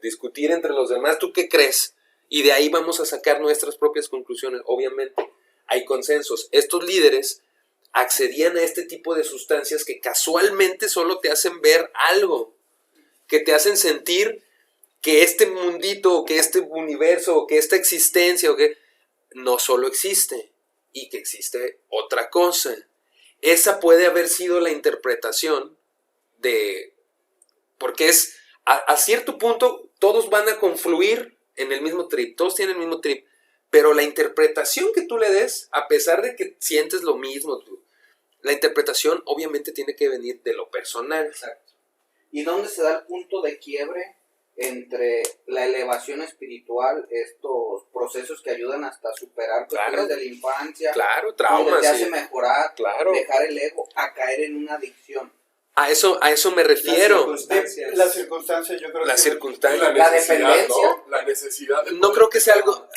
discutir entre los demás, ¿tú qué crees? Y de ahí vamos a sacar nuestras propias conclusiones. Obviamente hay consensos. Estos líderes accedían a este tipo de sustancias que casualmente solo te hacen ver algo, que te hacen sentir que este mundito, o que este universo, o que esta existencia, o que no solo existe, y que existe otra cosa. Esa puede haber sido la interpretación de... Porque es, a cierto punto, todos van a confluir en el mismo trip, todos tienen el mismo trip, pero la interpretación que tú le des, a pesar de que sientes lo mismo, la interpretación obviamente tiene que venir de lo personal. Exacto. ¿Y dónde se da el punto de quiebre entre la elevación espiritual, estos procesos que ayudan hasta superar cuestiones de la infancia, claro, donde traumas, te hace sí, mejorar, claro, dejar el ego, a caer en una adicción? a eso me refiero. Las circunstancias, yo creo Las que... circunstancias. La dependencia. ¿no? La necesidad. de No poder- creo que sea algo...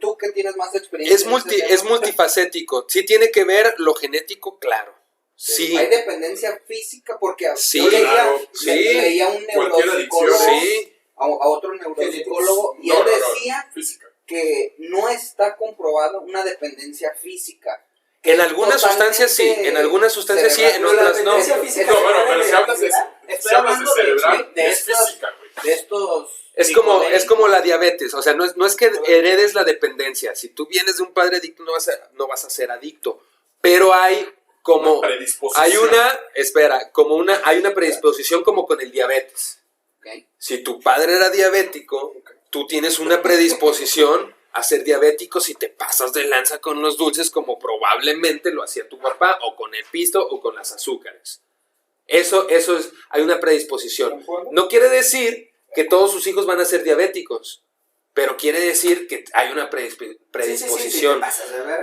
Tú que tienes más experiencia Es, en este tema, es multifacético. Sí tiene que ver lo genético, claro. Sí. hay dependencia física, porque Sí, yo leía, claro, sí. leía un Cualquier neuropsicólogo, adicción. Sí. a otro neuropsicólogo, y No, él no, no, decía física. que no está comprobado una dependencia física. En algunas sustancias sí, en algunas sustancias sí, en cerebral. otras no. No, bueno, pero si hablas de cerebral, de es estas- física, güey. de estos Es como la diabetes, o sea, no es que heredes la dependencia. Si tú vienes de un padre adicto, no vas a ser adicto. Pero hay como... Una predisposición. Hay una predisposición como con el diabetes. Okay. Si tu padre era diabético, tú tienes una predisposición a ser diabético si te pasas de lanza con los dulces, como probablemente lo hacía tu papá, o con el pisto, o con las azúcares. Eso es, hay una predisposición. No quiere decir que todos sus hijos van a ser diabéticos, pero quiere decir que hay una predisposición.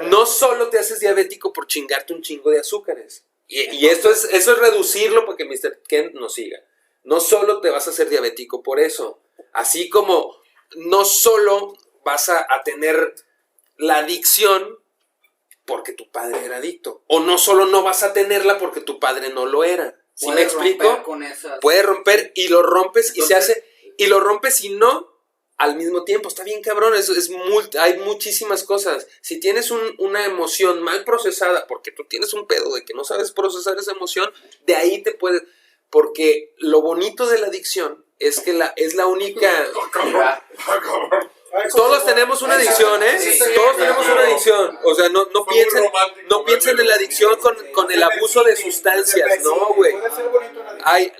No solo te haces diabético por chingarte un chingo de azúcares. Y eso es reducirlo para que Mr. Ken nos siga. No solo te vas a hacer diabético por eso. Así como no solo vas a tener la adicción porque tu padre era adicto. O no solo no vas a tenerla porque tu padre no lo era. ¿Sí me explico? Puede romper y lo rompes. Entonces, y se hace... Y lo rompes y no al mismo tiempo. Está bien cabrón. Hay muchísimas cosas. Si tienes una emoción mal procesada, porque tú tienes un pedo de que no sabes procesar esa emoción, de ahí te puedes... Porque lo bonito de la adicción es que es la única... Todos tenemos una adicción, ¿eh? Todos tenemos una adicción. O sea, no piensen en la adicción con el abuso de sustancias. No, güey. Hay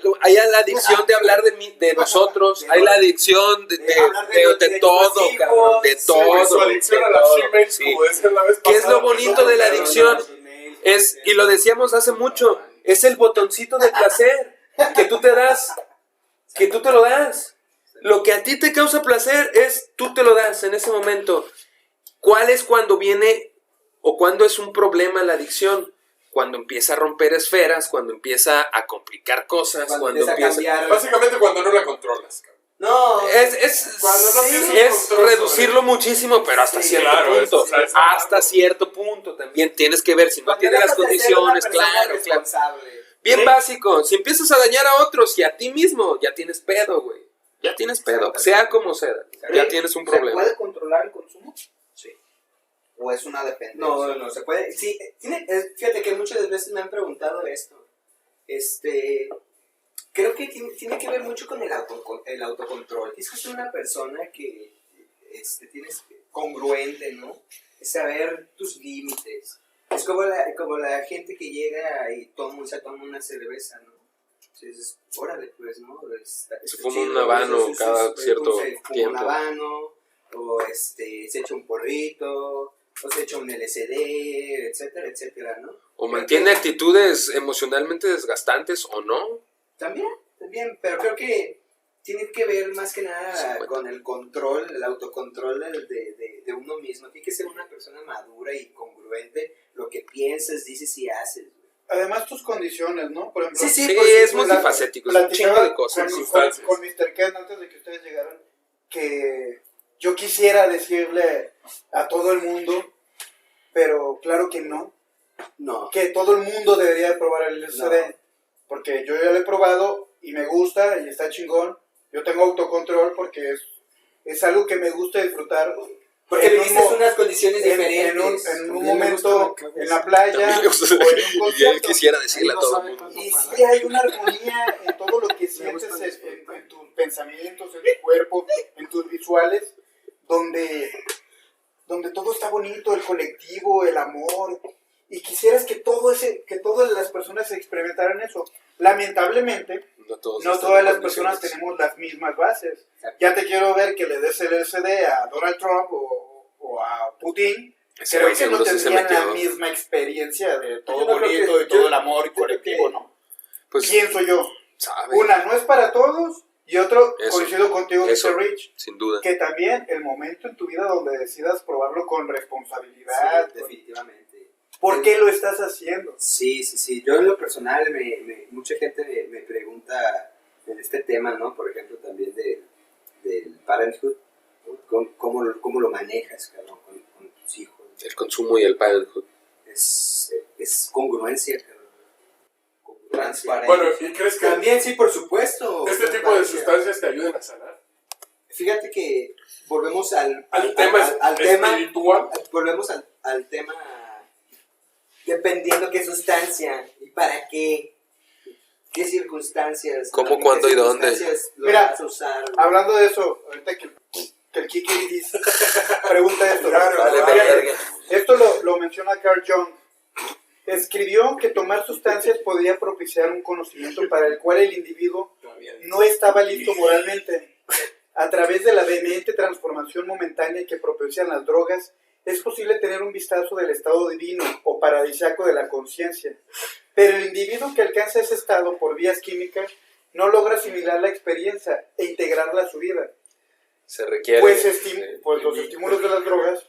la adicción de hablar de nosotros. Hay la adicción de todo, cabrón. De todo. Su adicción a la Gmail, como decían la vez pasada. ¿Qué es lo bonito de la adicción? Y lo decíamos hace mucho, es el botoncito de placer que tú te das, que tú te lo das. Lo que a ti te causa placer es, tú te lo das en ese momento. ¿Cuál es cuando viene o cuando es un problema la adicción? Cuando empieza a romper esferas, cuando empieza a complicar cosas, cuando empieza... Básicamente cuando no la controlas, cabrón. No, Cuando no tienes un es control reducirlo muchísimo, pero hasta Sí, cierto claro, punto. o sea, es Hasta cierto punto también tienes que ver si no cuando tiene las dejas de ser una condiciones, persona claro. responsable. Bien básico, si empiezas a dañar a otros y a ti mismo, ya tienes pedo, güey. Ya tienes pedo, sea como sea. Ya tienes un ¿Se problema. puede controlar el consumo? Sí. ¿O es una dependencia? No se puede. Sí, fíjate que muchas veces me han preguntado esto. Creo que tiene que ver mucho con el autocontrol. Tienes que ser una persona que tienes congruente, ¿no? Es saber tus límites. Es como la gente que llega y se toma una cerveza, ¿no? Entonces, órale, pues, ¿no? Se fuma un habano cada cierto tiempo. Un habano, o se echa un porrito, o se echa un LSD, etcétera, etcétera, ¿no? O mantiene actitudes emocionalmente desgastantes o no. También, pero creo que tiene que ver más que nada 50. con el control, el autocontrol de uno mismo. Tiene que ser una persona madura y congruente lo que piensas, dices y haces. Además, tus condiciones, ¿no? Por ejemplo, Sí, pues, es pues, multifacético, es un chingo de cosas. Con Mr. Ken, antes de que ustedes llegaran, que yo quisiera decirle a todo el mundo, pero claro que no, No. que todo el mundo debería probar el LSD, porque yo ya lo he probado y me gusta y está chingón. Yo tengo autocontrol porque es algo que me gusta disfrutar. Porque viviste unas condiciones diferentes. En un momento en la playa o en un Y él concierto. quisiera decirle a todo el mundo. Y sí hay una armonía en todo lo que sientes, en tus pensamientos, en tu cuerpo, en tus visuales, donde todo está bonito, el colectivo, el amor. Y quisieras que todas las personas experimentaran eso. Lamentablemente, no todas las personas tenemos las mismas bases. Ya te quiero ver que le des el LSD a Donald Trump o a Putin. Ese Creo güey que no seguro sí se tendrían la metió. misma experiencia de todo Yo no creo bonito, que- de todo yo- el amor y colectivo, ¿no? Pues, Pienso yo. sabe, Una, no es para todos. Y otro, Eso, coincido contigo, eso. Mr. Rich, sin duda. que también el momento en tu vida donde decidas probarlo con responsabilidad. Sí, definitivamente. ¿Por qué lo estás haciendo? Sí. Yo en lo personal, mucha gente me pregunta en este tema, ¿no? Por ejemplo, también del parenthood, ¿no? ¿Cómo lo manejas, cabrón, con tus hijos? El consumo y el parenthood. Es congruencia, cabrón. Transparencia. Bueno, ¿y crees que También, sí, por supuesto. este tipo de sustancias te ayuden a sanar? Fíjate que volvemos al tema espiritual. Volvemos al tema dependiendo qué sustancia y para qué circunstancias. ¿Cómo, ¿Qué cuándo y dónde? circunstancias lo Mira, vas a usar? Hablando de eso, ahorita que el Kiki dice, pregunta esto. Vale, Fíjate, verga. esto lo menciona Carl Jung. Escribió que tomar sustancias podía propiciar un conocimiento para el cual el individuo no estaba listo moralmente. A través de la vehemente transformación momentánea que propician las drogas, es posible tener un vistazo del estado divino o paradisíaco de la conciencia. Pero el individuo que alcanza ese estado por vías químicas no logra asimilar la experiencia e integrarla a su vida. Se requiere. Pues los estímulos de las drogas,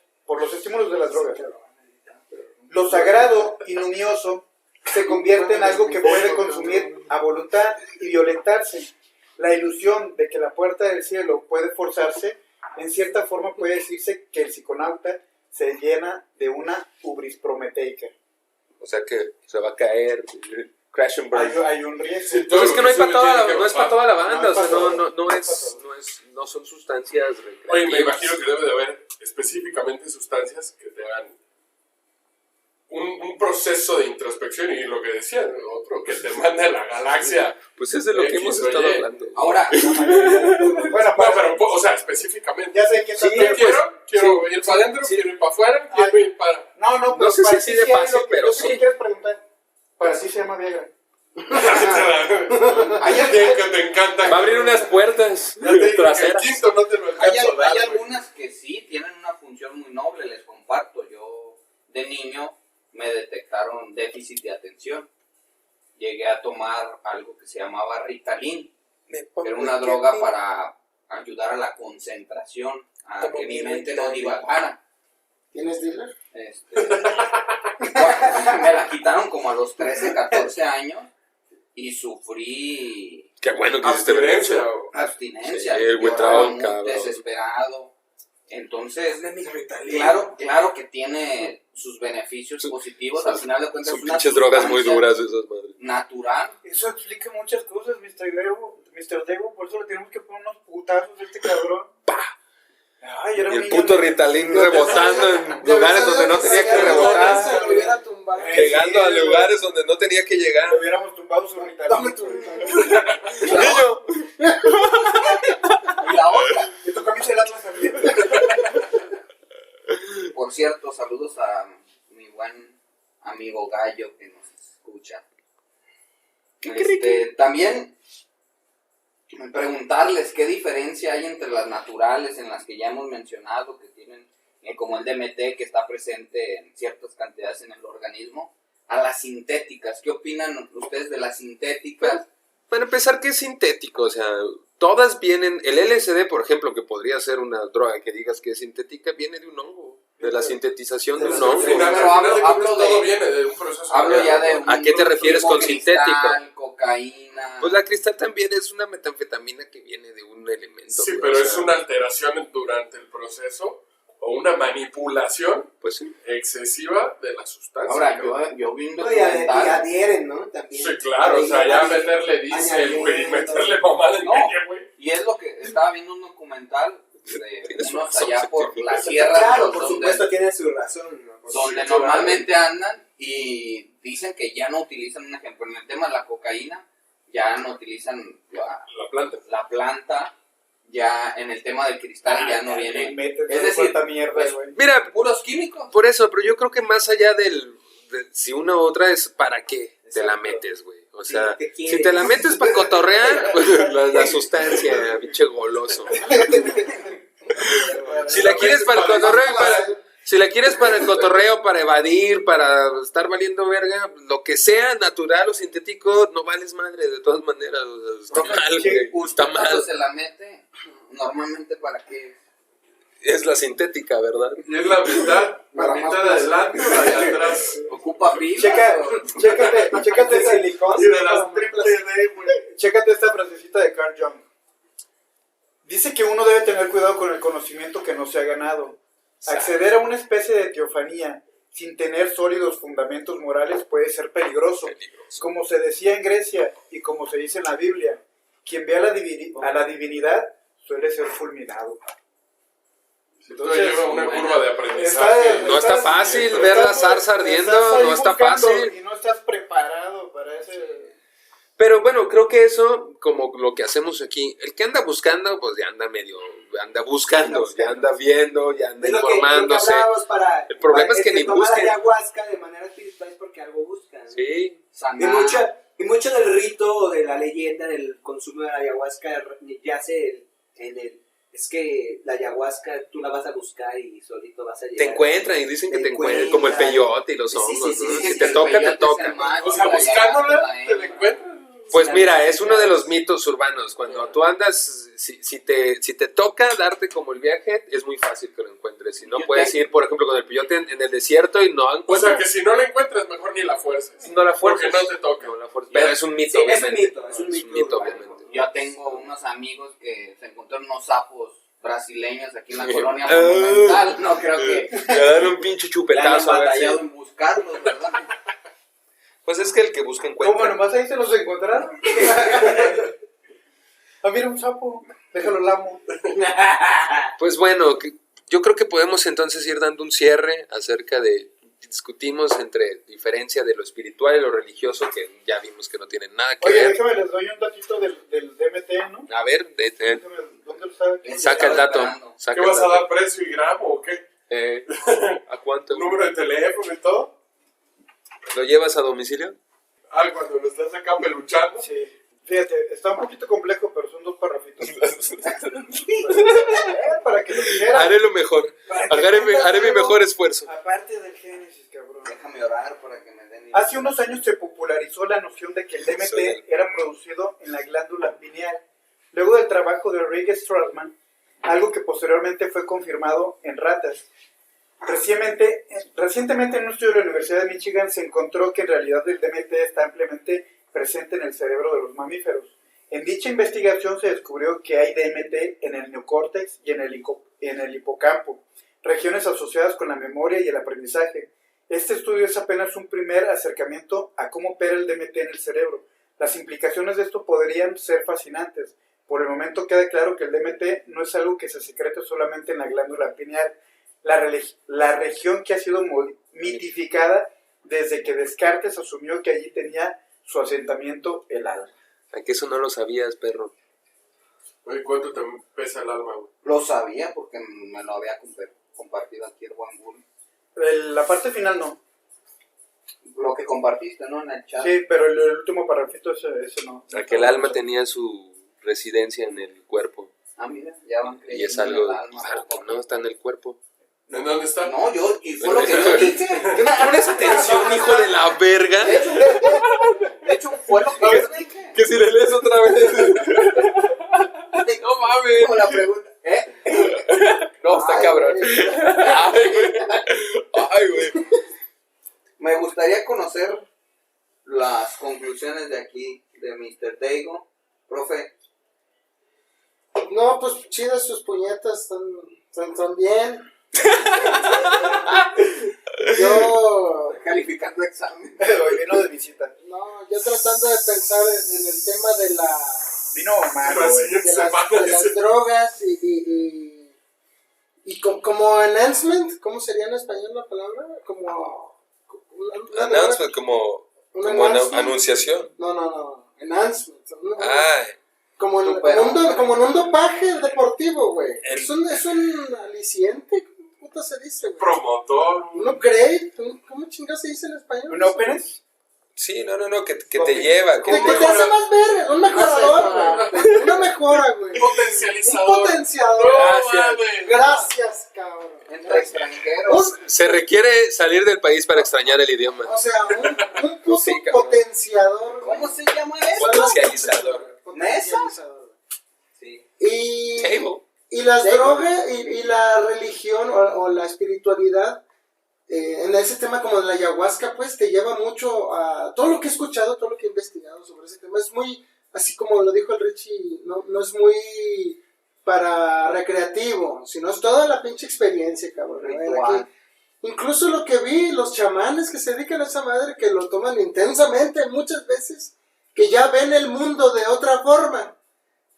lo sagrado y luminoso se convierte en algo que puede consumir a voluntad y violentarse. La ilusión de que la puerta del cielo puede forzarse, en cierta forma puede decirse que el psiconauta se llena de una ubris prometeica. O sea que se va a caer. Crash and burn. Hay un riesgo. Sí, Pues es que no es para toda la, no es para toda la banda, No o sea, es para no son sustancias recreativas. Oye, me imagino que debe de haber específicamente sustancias que te hagan un proceso de introspección y lo que decía, otro que te manda a la galaxia. Pues es de lo que X hemos o estado Y. hablando. Ahora, Bueno, No, pero, o sea, específicamente. ya sé que Sí, quiero ir para adentro, quiero ir para afuera, quiero ir para... No, No sé si para así ti de sí hay fácil, lo que- pero yo sé sí. que quieres preguntar. Para ti se llama Viagra. que te encanta. Va a abrir unas puertas Ya te dije que el traseras. quinto no te lo alcanzo a dar, hay güey. algunas que sí tienen una función muy noble, les comparto. Yo, de niño, me detectaron déficit de atención. Llegué a tomar algo que se llamaba Ritalin. Era una droga para ayudar a la concentración, a que mi mente no divagara. ¿Tienes dealer? Me la quitaron como a los 13, 14 años y sufrí Qué bueno que hiciste referencia. Abstinencia. Sí, el Huitraón, cabrón. Desesperado. Entonces, claro que tiene sus beneficios positivos. Al final de cuentas, son pinches drogas muy duras esas madres. Natural. Eso explica muchas cosas, Mr. Dego. Por eso le tenemos que poner unos putazos a este cabrón. Ay, era Y el un puto niño. Ritalin rebotando en lugares donde no tenía que rebotar. Llegando a lugares donde no tenía que llegar. Lo hubiéramos tumbado su Ritalin. Niño. Y la otra. Y tu camisa del Atlas también. Por cierto, saludos a mi buen amigo Gallo que nos escucha. También preguntarles qué diferencia hay entre las naturales, en las que ya hemos mencionado, que tienen como el DMT, que está presente en ciertas cantidades en el organismo, a las sintéticas. ¿Qué opinan ustedes de las sintéticas? Para empezar, ¿qué es sintético? O sea, todas vienen... El LSD, por ejemplo, que podría ser una droga que digas que es sintética, viene de un hongo. De la sintetización de un hongo. Todo viene de un proceso. Hablo ya de... ¿A qué te refieres con sintético? Cristal, cocaína... Pues la cristal también es una metanfetamina que viene de un elemento. Sí, pero es una alteración durante el proceso o una manipulación excesiva de la sustancia. Ahora, yo vi un Y documental... adhieren, ¿no? También. Sí, claro, o sea, ya meterle diésel, güey, meterle mamada en medio, güey. Y es lo que estaba viendo un documental de unos razón, allá por la sierra. Claro, por supuesto, tiene su razón, ¿no? Donde normalmente andan y dicen que ya no utilizan, un ejemplo, en el tema de la cocaína, ya no utilizan la planta, ya en el tema del cristal ya no viene. Es decir, mira, puros químicos. Por eso, pero yo creo que más allá si una u otra es para qué te la metes, güey. O sea, si te la metes para cotorrear, pues, la sustancia, pinche goloso. Si la quieres para el cotorreo, si la quieres para el cotorreo, para evadir, para estar valiendo verga, lo que sea natural o sintético, no vales madre de todas maneras. Está mal, güey. Está mal. Cuando se la mete, normalmente para qué. Es la sintética, ¿verdad? Y es la mitad de adelante y la de atrás. Ocupa pilas. Chécate esta silicón. Y de las triple D, güey. Chécate esta frasecita de Carl Jung. Dice que uno debe tener cuidado con el conocimiento que no se ha ganado. Acceder a una especie de teofanía sin tener sólidos fundamentos morales puede ser peligroso. Como se decía en Grecia y como se dice en la Biblia, quien ve a la divinidad suele ser fulminado. Entonces, lleva una curva de aprendizaje. No está fácil ver la zarza ardiendo, no está fácil. Y no estás preparado para ese... Pero bueno, creo que eso, como lo que hacemos aquí, el que anda buscando, pues ya anda anda buscando, ya anda viendo, ya anda informándose. El problema es que ni busquen. La ayahuasca de manera espiritual es porque algo buscan. Sí. Y mucho del rito o de la leyenda del consumo de la ayahuasca yace en el... Es que la ayahuasca tú la vas a buscar y solito vas a llegar. Te encuentran y dicen que te encuentran, como el peyote y los hongos, ¿no? Si te el toca, te peyote toca. es el mago, O sea, la buscándola, ayahuasca te la encuentras. Pues mira, es uno de los mitos urbanos. Cuando tú andas, si te toca darte como el viaje, es muy fácil que lo encuentres. Si no, puedes ir, por ejemplo, con el peyote en el desierto y no O encuentras. sea, que si no la encuentras, mejor ni la fuerces. No la fuerzas. Porque no te toca. No la fuerzas. Pero es un mito, Sí, obviamente. es un mito, obviamente. Yo tengo unos amigos que se encontraron unos sapos brasileños aquí en la colonia Monumental. No creo que Le dan un pinche hayan chupetazo. A ver batallado si- en buscarlos, ¿verdad? Pues es que el que busca encuentra. ¿Cómo nomás ahí se los encontraron? Mira un sapo, déjalo lamo. Pues bueno, yo creo que podemos entonces ir dando un cierre acerca de... Discutimos entre diferencia de lo espiritual y lo religioso, que ya vimos que no tienen nada que Oye, ver. déjame les doy un datito del DMT, ¿no? A ver, ¿Dónde lo sabe? saca el dato. ¿Qué vas a dar precio y gramo o qué? ¿A cuánto? ¿Número de teléfono y todo? ¿Lo llevas a domicilio? Cuando lo estás acá peluchando. Sí. Fíjate, está un poquito complejo, pero son 2 parrafitos. Para que lo dijeran. Haré lo mejor. Haré mi mejor esfuerzo. Aparte del Génesis, cabrón. Déjame orar para que me den... Hace unos años se popularizó la noción de que el DMT era producido en la glándula pineal. Luego del trabajo de Rick Strassman, algo que posteriormente fue confirmado en ratas. Recientemente en un estudio de la Universidad de Michigan se encontró que en realidad el DMT está ampliamente presente en el cerebro de los mamíferos. En dicha investigación se descubrió que hay DMT en el neocórtex y en el hipocampo, regiones asociadas con la memoria y el aprendizaje. Este estudio es apenas un primer acercamiento a cómo opera el DMT en el cerebro. Las implicaciones de esto podrían ser fascinantes. Por el momento queda claro que el DMT no es algo que se secrete solamente en la glándula pineal, la región que ha sido mitificada desde que Descartes asumió que allí tenía su asentamiento el alma. ¿A que eso no lo sabías, perro? Oye, ¿cuánto te pesa el alma, güey? Lo sabía porque me lo había compartido aquí el buen Bull. La parte final no. Lo que compartiste, ¿no? En el chat. Sí, pero el último parrafito ese no. A que el alma tenía su residencia en el cuerpo. Ah, mira, ya van creyendo Y es algo, en el alma, claro, que poco. no está en el cuerpo. ¿En dónde está? No, y fue lo que yo dije. ¿Qué me pones atención, hijo de la verga? De hecho, fue lo que yo dije. Que si le lees otra vez. No mames. Con la pregunta, No, está Ay, cabrón. güey. Ay, güey. Me gustaría conocer las conclusiones de aquí, de Mr. Daigo. Profe, No, pues chidas sus puñetas, están bien. Yo calificando examen. Hoy vino de visita. No, yo tratando de pensar en el tema de Vino malo, La güey. siguiente semana. de las drogas y como enhancement, ¿cómo sería en español la palabra? Como una droga- Announcement, como announcement. anunciación. No, enhancement. Ah, Como en un dopaje deportivo, güey. Es un aliciente, ¿cómo puta se dice, güey? Promotor. Un upgrade, ¿cómo chingados se dice en español? ¿Un ópenes? sí, no, que te lleva. Que te hace más verga, un mejorador, güey. Una mejora, güey. Potencializador. Un potenciador. Gracias. Gracias, cabrón. Entre extranjeros. Se requiere salir del país para extrañar el idioma. O sea, un puto Sí, cabrón. potenciador. ¿Cómo se llama eso? Potencializador. Potencializador. Sí. Table. Y las drogas y la religión o la espiritualidad, en ese tema como de la ayahuasca, pues te lleva mucho a todo lo que he escuchado, todo lo que he investigado sobre ese tema. Es muy, así como lo dijo el Richie, no es muy para recreativo, sino es toda la pinche experiencia, cabrón. Ritual. Aquí, incluso lo que vi, los chamanes que se dedican a esa madre, que lo toman intensamente muchas veces, que ya ven el mundo de otra forma,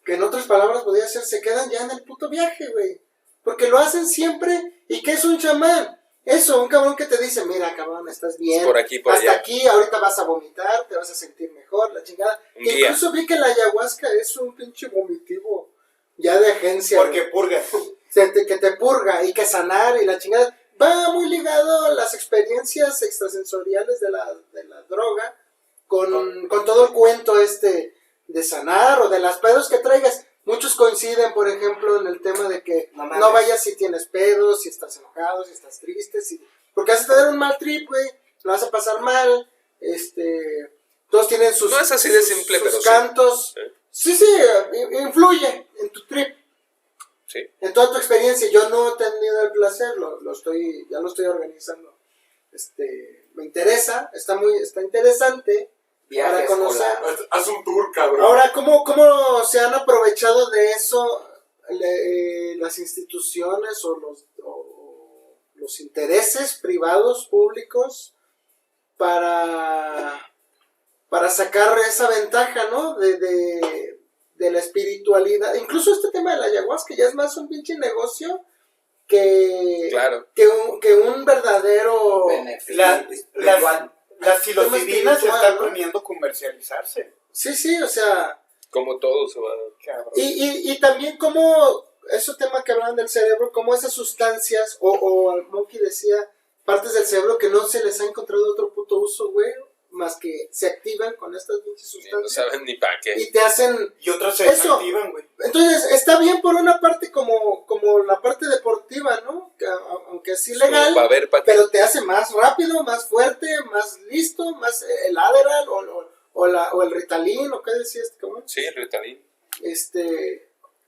que en otras palabras podría ser, se quedan ya en el puto viaje, güey, porque lo hacen siempre. ¿Y qué es un chamán? Eso, un cabrón que te dice, mira, cabrón, estás bien, Por aquí, por hasta allá. aquí, ahorita vas a vomitar, te vas a sentir mejor, la chingada. Un Que guía. incluso vi que la ayahuasca es un pinche vomitivo ya de agencia, Porque güey. purga. Que te purga y que sanar y la chingada. Va muy ligado a las experiencias extrasensoriales de la droga con todo el cuento de sanar o de las pedos que traigas. Muchos coinciden, por ejemplo, en el tema de que no vayas si tienes pedos, si estás enojado, si estás triste, porque vas a tener un mal trip, güey, lo vas a pasar mal, todos tienen sus, No es así de simple, sus pero sí. cantos. Sí, influye en tu trip. Sí. En toda tu experiencia. Yo no he tenido el placer, ya lo estoy organizando. Me interesa, está interesante para Viaje conocer. escolar. Haz un tour, cabrón. Ahora, ¿cómo se han aprovechado de eso las instituciones o los intereses privados, públicos, para sacar esa ventaja, ¿no? De la espiritualidad? Incluso este tema de la ayahuasca ya es más un pinche negocio Claro. que un verdadero Beneficio La psilocibina se está espiritual, ¿no? planeando comercializarse. Sí, o sea, Como todo se va. Cabrón. y también como ese tema que hablaban del cerebro, como esas sustancias, o Monkey decía, partes del cerebro que no se les ha encontrado otro puto uso, güey, más que se activan con estas pinches No sustancias saben ni para qué. y te hacen. Y otras se Eso. desactivan, güey. Entonces, está bien por una parte como la parte deportiva, ¿no? Que, aunque es ilegal, Para ver para qué. pero te hace más rápido, más fuerte, más listo, más el Adderall o el Ritalin, o qué decía este cabrón. Sí, el Ritalin.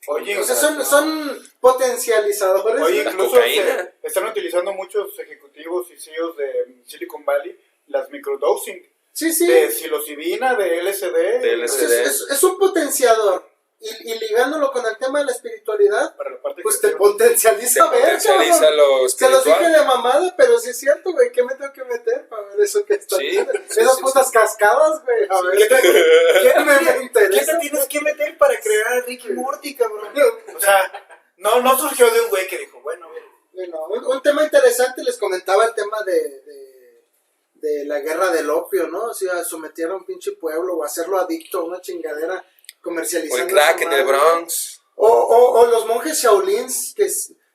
Oye, O sea, son potencializadores. Oye, ¿no? incluso cocaína. están utilizando muchos ejecutivos y CEOs de Silicon Valley las microdosing. Sí, sí. De psilocibina, de LSD. De LSD. Es un potenciador. Y ligándolo con el tema de la espiritualidad, Para la parte pues te creativa. potencializa, Te potencializa cabrón. lo Se los dije espiritual. de mamada, pero sí es cierto, güey. ¿Qué me tengo que meter para ver eso que está Sí, bien? sí, Esas sí, putas cascadas, güey. A ver, ¿Qué te me ¿Qué interesa. te tienes que meter para crear a Ricky Morty, cabrón? O sea, no surgió de un güey que dijo, bueno, Bueno, un tema interesante, les comentaba el tema de la guerra del opio, ¿no? O sea, someter a un pinche pueblo o hacerlo adicto a una chingadera O comercializando. el crack esa en el madre. Bronx. O los monjes Shaolins, que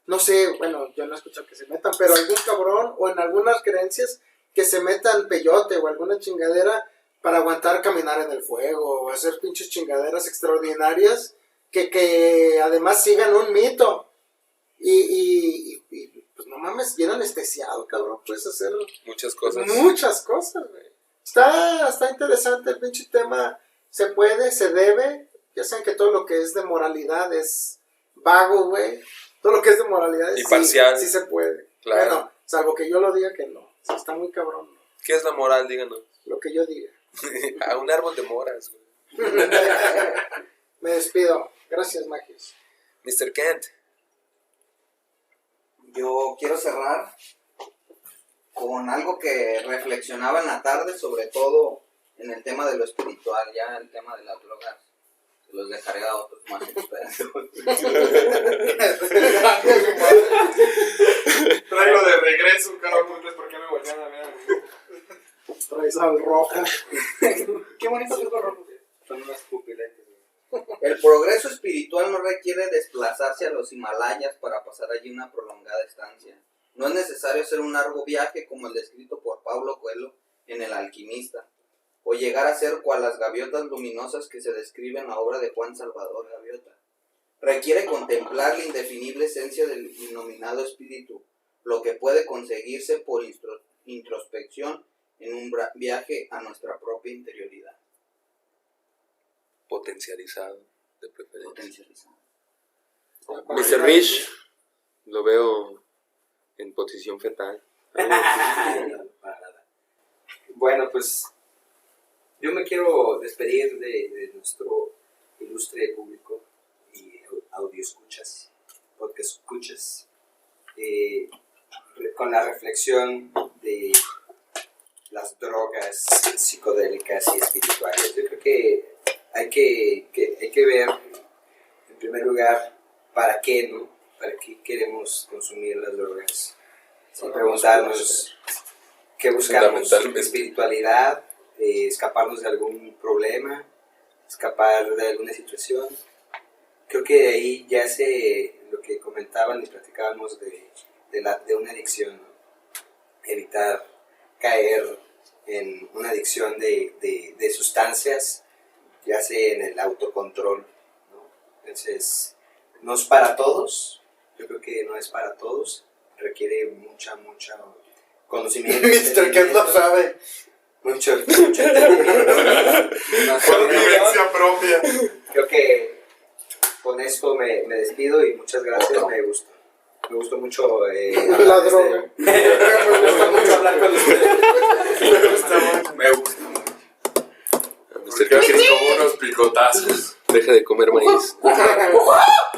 no sé, bueno, yo no he escuchado que se metan, pero algún cabrón, o en algunas creencias, que se metan peyote o alguna chingadera para aguantar caminar en el fuego, o hacer pinches chingaderas extraordinarias, que además sigan un mito. Y pues no mames, bien anestesiado, cabrón, puedes hacer Muchas cosas. muchas cosas, güey. Está interesante el pinche tema, se puede, se debe. Ya saben que todo lo que es de moralidad es vago, güey. Todo lo que es de moralidad Y sí, parcial. sí se puede. Claro. Bueno, salvo que yo lo diga que no. Sí, está muy cabrón, ¿no? ¿Qué es la moral? Díganos. Lo que yo diga. A un árbol de moras, güey. Me despido. Gracias, Magios. Mr. Kent. Yo quiero cerrar con algo que reflexionaba en la tarde, sobre todo en el tema de lo espiritual, ya el tema de las drogas. Se los dejaré a otros más expertos. Traigo de regreso, Carlos Montes, ¿por qué me voltean a ver? Traes al rojo. Qué bonito es el rojo. Son unas pupilentes. El progreso espiritual no requiere desplazarse a los Himalayas para pasar allí una prolongada estancia. No es necesario hacer un largo viaje como el descrito por Pablo Coelho en El Alquimista, o llegar a ser cual las gaviotas luminosas que se describen en la obra de Juan Salvador Gaviota. Requiere contemplar la indefinible esencia del innominado espíritu, lo que puede conseguirse por introspección en un viaje a nuestra propia interioridad. Potencializado, de preferencia. Potencializado. Mr. Rich, lo veo en posición fetal. Bueno, pues yo me quiero despedir de nuestro ilustre público y audio escuchas, podcast escuchas, con la reflexión de las drogas psicodélicas y espirituales. Yo creo que hay que ver, en primer lugar, para qué, ¿no? ¿Para qué queremos consumir las drogas? Sin preguntarnos qué buscamos. Fundamentalmente. Espiritualidad, escaparnos de algún problema, escapar de alguna situación. Creo que de ahí ya lo que comentaban y platicábamos de una adicción, ¿no? Evitar caer en una adicción de sustancias, ya sea en el autocontrol, ¿no? Entonces, no es para todos, yo creo que no es para todos, requiere mucho conocimiento. Mr. Kent lo sabe. Mucho entendimiento. Vivencia propia. Creo que con esto me despido y muchas gracias, me gustó mucho La droga. me gusta mucho hablar con ustedes. Me gusta mucho. Porque así como unos picotazos. Deja de comer maíz.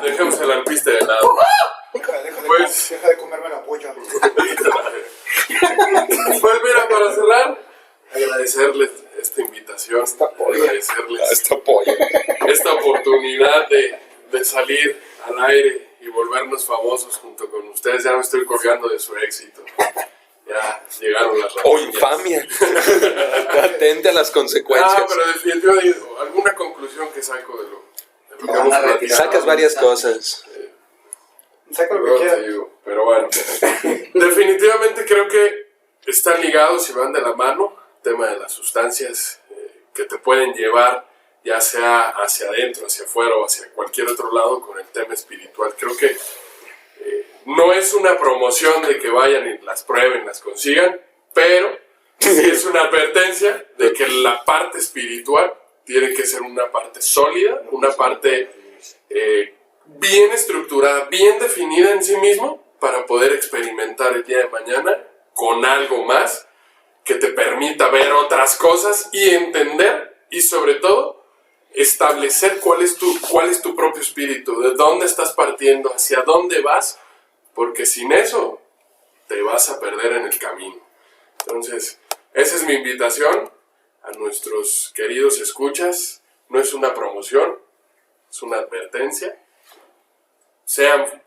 Dejemos el arpiste de lado. Pues, deja de comerme la polla. pues mira, para cerrar, agradecerles esta invitación, agradecerles Esta polla. esta oportunidad de salir al aire y volvernos famosos junto con ustedes. Ya me estoy colgando de su éxito. Ya llegaron las O ratillas. infamia. Atente a las consecuencias. Ah, pero definitivamente alguna conclusión que saco de lo que hemos platicado. Sacas varias cosas. Saca lo que No te quieras. digo, pero bueno, definitivamente creo que están ligados y van de la mano. El tema de las sustancias que te pueden llevar ya sea hacia adentro, hacia afuera o hacia cualquier otro lado con el tema espiritual. Creo que no es una promoción de que vayan y las prueben, las consigan, pero sí es una advertencia de que la parte espiritual tiene que ser una parte sólida, una parte bien estructurada, bien definida en sí mismo para poder experimentar el día de mañana con algo más que te permita ver otras cosas y entender, y sobre todo, establecer cuál es tu propio espíritu, de dónde estás partiendo, hacia dónde vas, porque sin eso te vas a perder en el camino. Entonces, esa es mi invitación a nuestros queridos escuchas. No es una promoción, es una advertencia. Sean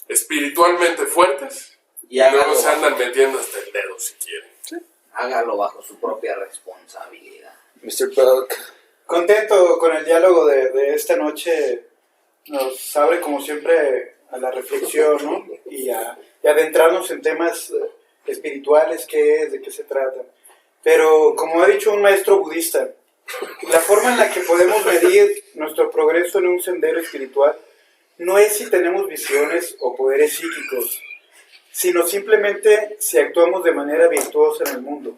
espiritualmente fuertes y luego se andan metiendo hasta el dedo si quieren. Hágalo bajo su propia responsabilidad. Mr. Buck. Contento con el diálogo de esta noche. Nos abre como siempre a la reflexión, ¿no? Y adentrarnos en temas espirituales, qué es, de qué se trata. Pero como ha dicho un maestro budista, la forma en la que podemos medir nuestro progreso en un sendero espiritual no es si tenemos visiones o poderes psíquicos, sino simplemente si actuamos de manera virtuosa en el mundo,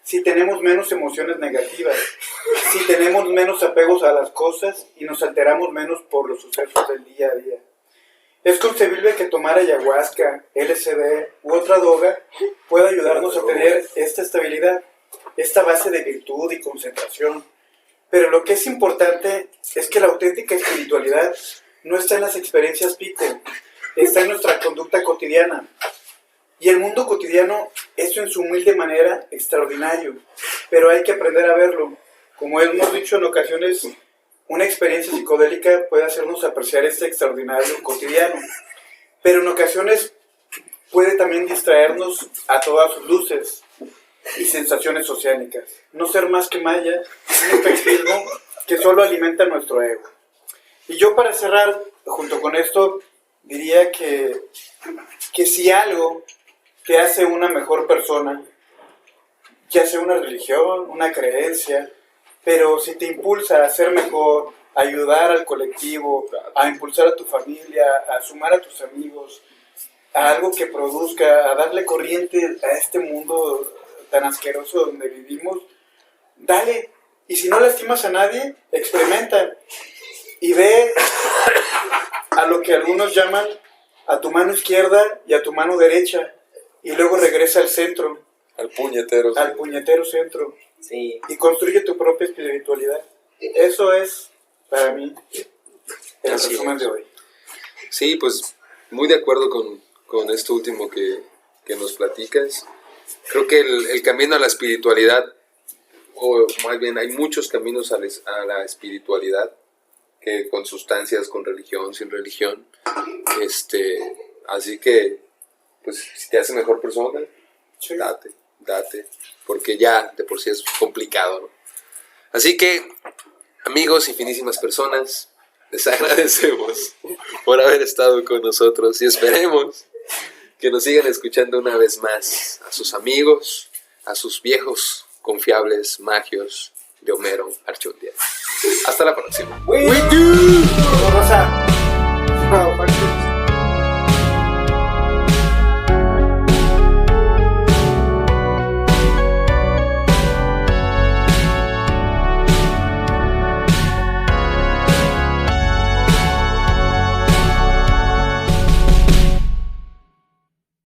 si tenemos menos emociones negativas, si tenemos menos apegos a las cosas y nos alteramos menos por los sucesos del día a día. Es concebible que tomar ayahuasca, LSD u otra droga pueda ayudarnos a tener esta estabilidad, esta base de virtud y concentración. Pero lo que es importante es que la auténtica espiritualidad no está en las experiencias pico, está en nuestra conducta cotidiana. Y el mundo cotidiano es en su humilde manera extraordinario, pero hay que aprender a verlo. Como hemos dicho en ocasiones, una experiencia psicodélica puede hacernos apreciar este extraordinario cotidiano, pero en ocasiones puede también distraernos a todas sus luces y sensaciones oceánicas. No ser más que maya, un espejismo que solo alimenta nuestro ego. Y yo, para cerrar, junto con esto, diría que si algo te hace una mejor persona, ya sea una religión, una creencia, pero si te impulsa a ser mejor, a ayudar al colectivo, a impulsar a tu familia, a sumar a tus amigos, a algo que produzca, a darle corriente a este mundo tan asqueroso donde vivimos, dale. Y si no lastimas a nadie, experimenta. Y ve a lo que algunos llaman a tu mano izquierda y a tu mano derecha. Y luego regresa al centro. Al puñetero. Al puñetero centro. Sí. Y construye tu propia espiritualidad. Eso es, para mí, el Así resumen es. de hoy. Sí, pues muy de acuerdo con esto último que nos platicas. Creo que el camino a la espiritualidad, o más bien hay muchos caminos a la espiritualidad, que con sustancias, con religión, sin religión. Así que, pues, si te hace mejor persona, Sí. date, porque ya de por sí es complicado, ¿no? Así que, amigos y finísimas personas, les agradecemos por haber estado con nosotros y esperemos que nos sigan escuchando una vez más, a sus amigos, a sus viejos confiables magios de Homero Archundia. Hasta la próxima. We do.